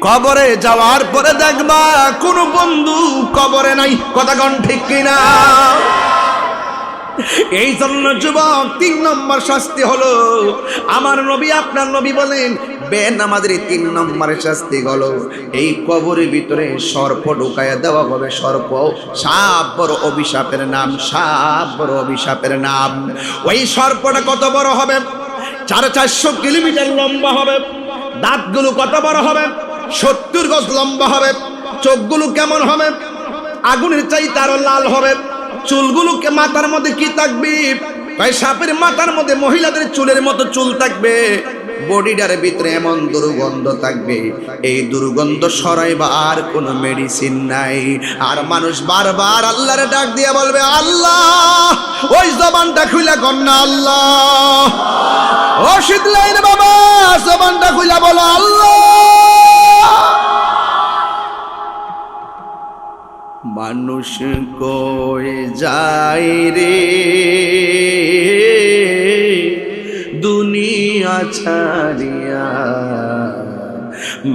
কবরে যাওয়ার পরে দেখবা কোনো বন্ধু কবরে নাই। কথা কোন ঠিক কিনা? এই জন্য যুবক 3 নম্বর শাস্তি হলো, আমার নবী আপনার নবী বলেন বেনামাজির 3 নম্বরের শাস্তি হলো এই কবরের ভিতরে সর্প ঢুকাইয়া দেওয়া হবে। সর্প, সাপ বড় অভিশাপের নাম, সাপ বড় অভিশাপের নাম। ওই সর্পটা কত বড় হবে? 400 কিলোমিটার লম্বা হবে। দাঁতগুলো কত বড় হবে? 70 গজ লম্বা হবে। চোখগুলো কেমন হবে? আগুনের চাইতে আরো লাল হবে। চুলগুলোকে মাথার মধ্যে কি থাকবে? ভাই সাপের মাথার মধ্যে মহিলাদের চুলের মতো চুল থাকবে। বডিটার ভিতরে এমন দুর্গন্ধ থাকবে, এই দুর্গন্ধ সরাইবার কোনো মেডিসিন নাই। আর মানুষ বারবার আল্লাহরে ডাক দিয়ে বলবে আল্লাহ, ওই জবানটা খুলে কন্যা আল্লাহ। ও শীতলাইন বাবা, জবানটা খুলে বলো আল্লাহ। মানুষ কই যায় রে দুনিয়া ছাড়িয়া,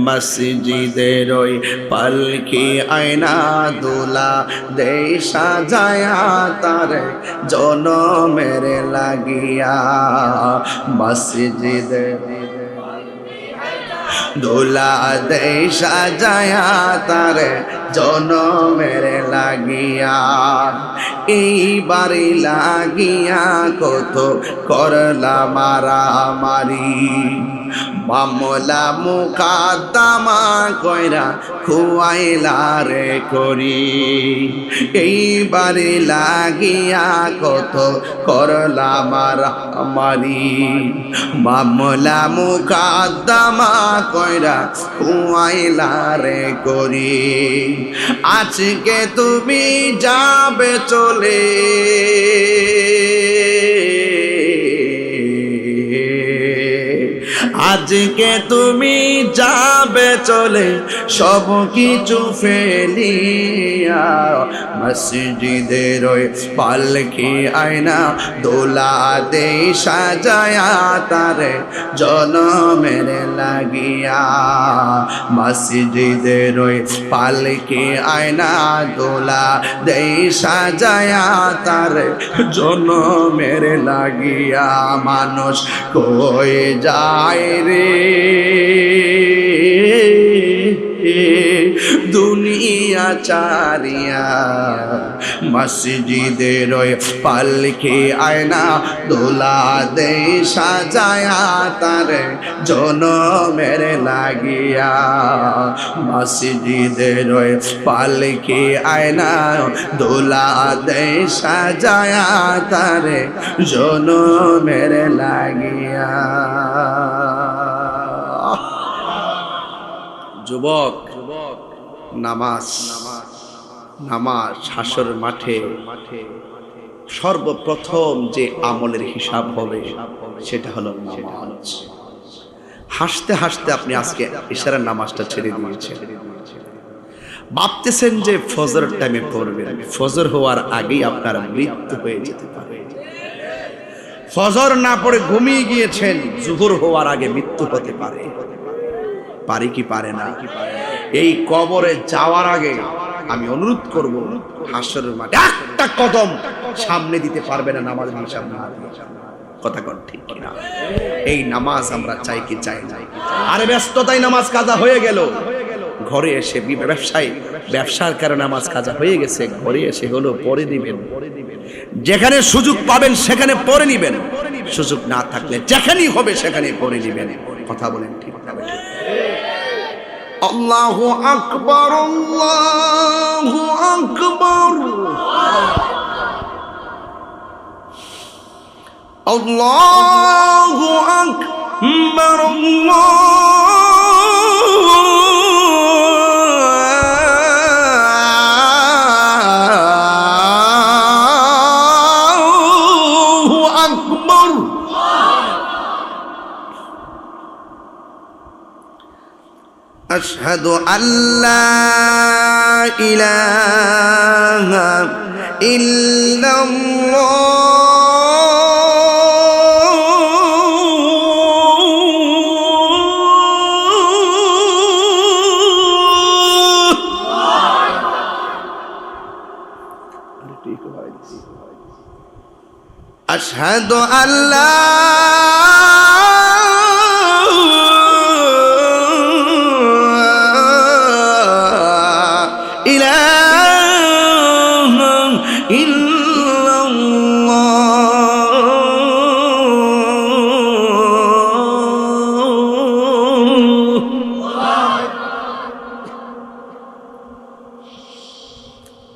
মসজিদের ওই পালকি আয়না দোলা দেই সাজায়া তার জনমের লাগিয়া। মসজিদের দোলা দেই সাজায়া তার জনমের লাগিয়া। এইবারে লাগিয়া কত করলা মারামারি, মামলা মুকাদ্দমা কইরা খুয়াইলা রে করি। এইবারে লাগিয়া কত করলা মারামারি, মামলা মুকাদ্দমা কইরা খুয়াইলা রে করি। আজকে তুমি যাবে চলে, আজ আজকে তুমি যাবে চলে সব কিছু ফেলিয়া, মসজিদের ওই পালকি আয়না দোলা দে সাজায়া তারে জনমের লাগিয়া, মসজিদের ওই পালকি আয়না দোলা দে সাজায়া তারে জনমের লাগিয়া। মানুষ কই যায় রে দুনিয়া চারিয়া, মসজিদের ওই পালকি আয়না দোলা দে সাজায়া তারে জনমের লাগিয়া, মসজিদের ওই পালকি আয়না দোলা দে সাজায়া তারে জনমের লাগিয়া। যুবক, নামাজ নামাজ হাসর মাঠে সর্বপ্রথম যে আমলের হিসাব হবে সেটা হলো নামাজ। হাসতে হাসতে আপনি আজকে ইশারার নামাজটা ছেড়ে দিয়েছেন, ভাবতেছেন যে ফজর টাইমে পড়বেন, ফজর হওয়ার আগেই আপনার মৃত্যু হয়ে যেতে পারে। ফজর না পড়ে ঘুমিয়ে গিয়েছেন, জোহর হওয়ার আগে মৃত্যু হতে পারে। পারি কি পারে না? এই কবরে যাওয়ার আগে আমি অনুরোধ করব, হাসরের মাঠে একটা কদম সামনে দিতে পারবে না নামাজ হিসাব না দিয়ে। কথা কন ঠিক কিনা? এই নামাজ আমরা চাই কি চাই না? আরে ব্যস্ততায় নামাজ কাজা হয়ে গেল, ঘরে এসে ব্যবসার কারণে নামাজ কাজা হয়ে গেছে, ঘরে এসে হলো পরে দিবেন। যেখানে সুযোগ পাবেন সেখানে পরে নিবেন, সুযোগ না থাকলে যেখানেই হবে সেখানে পরে নিবেন। কথা বলেন ঠিক না? আল্লাহু আকবার, আল্লাহু আকবার, আল্লাহু আকবার, আল্লাহু আকবার। أشهد أن لا إله إلا الله أشهد أن لا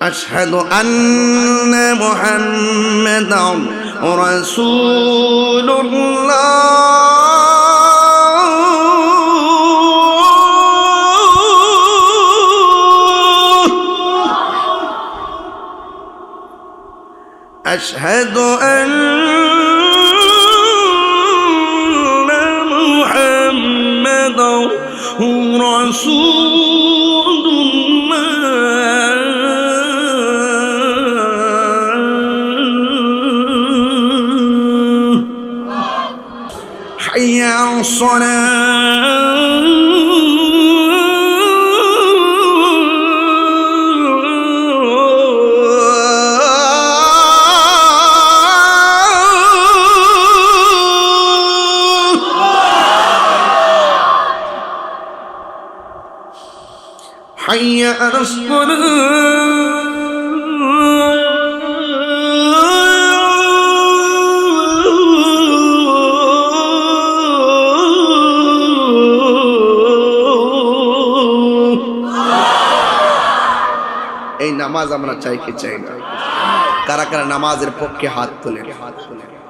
أشهد أن محمدا رسول الله أشهد أن محمدا رسول الله حي على الصلاة حي على الصلاة এই নামাজ আমরা চাই কি চাই না? কারা কারা নামাজের পক্ষে হাত তোলেন?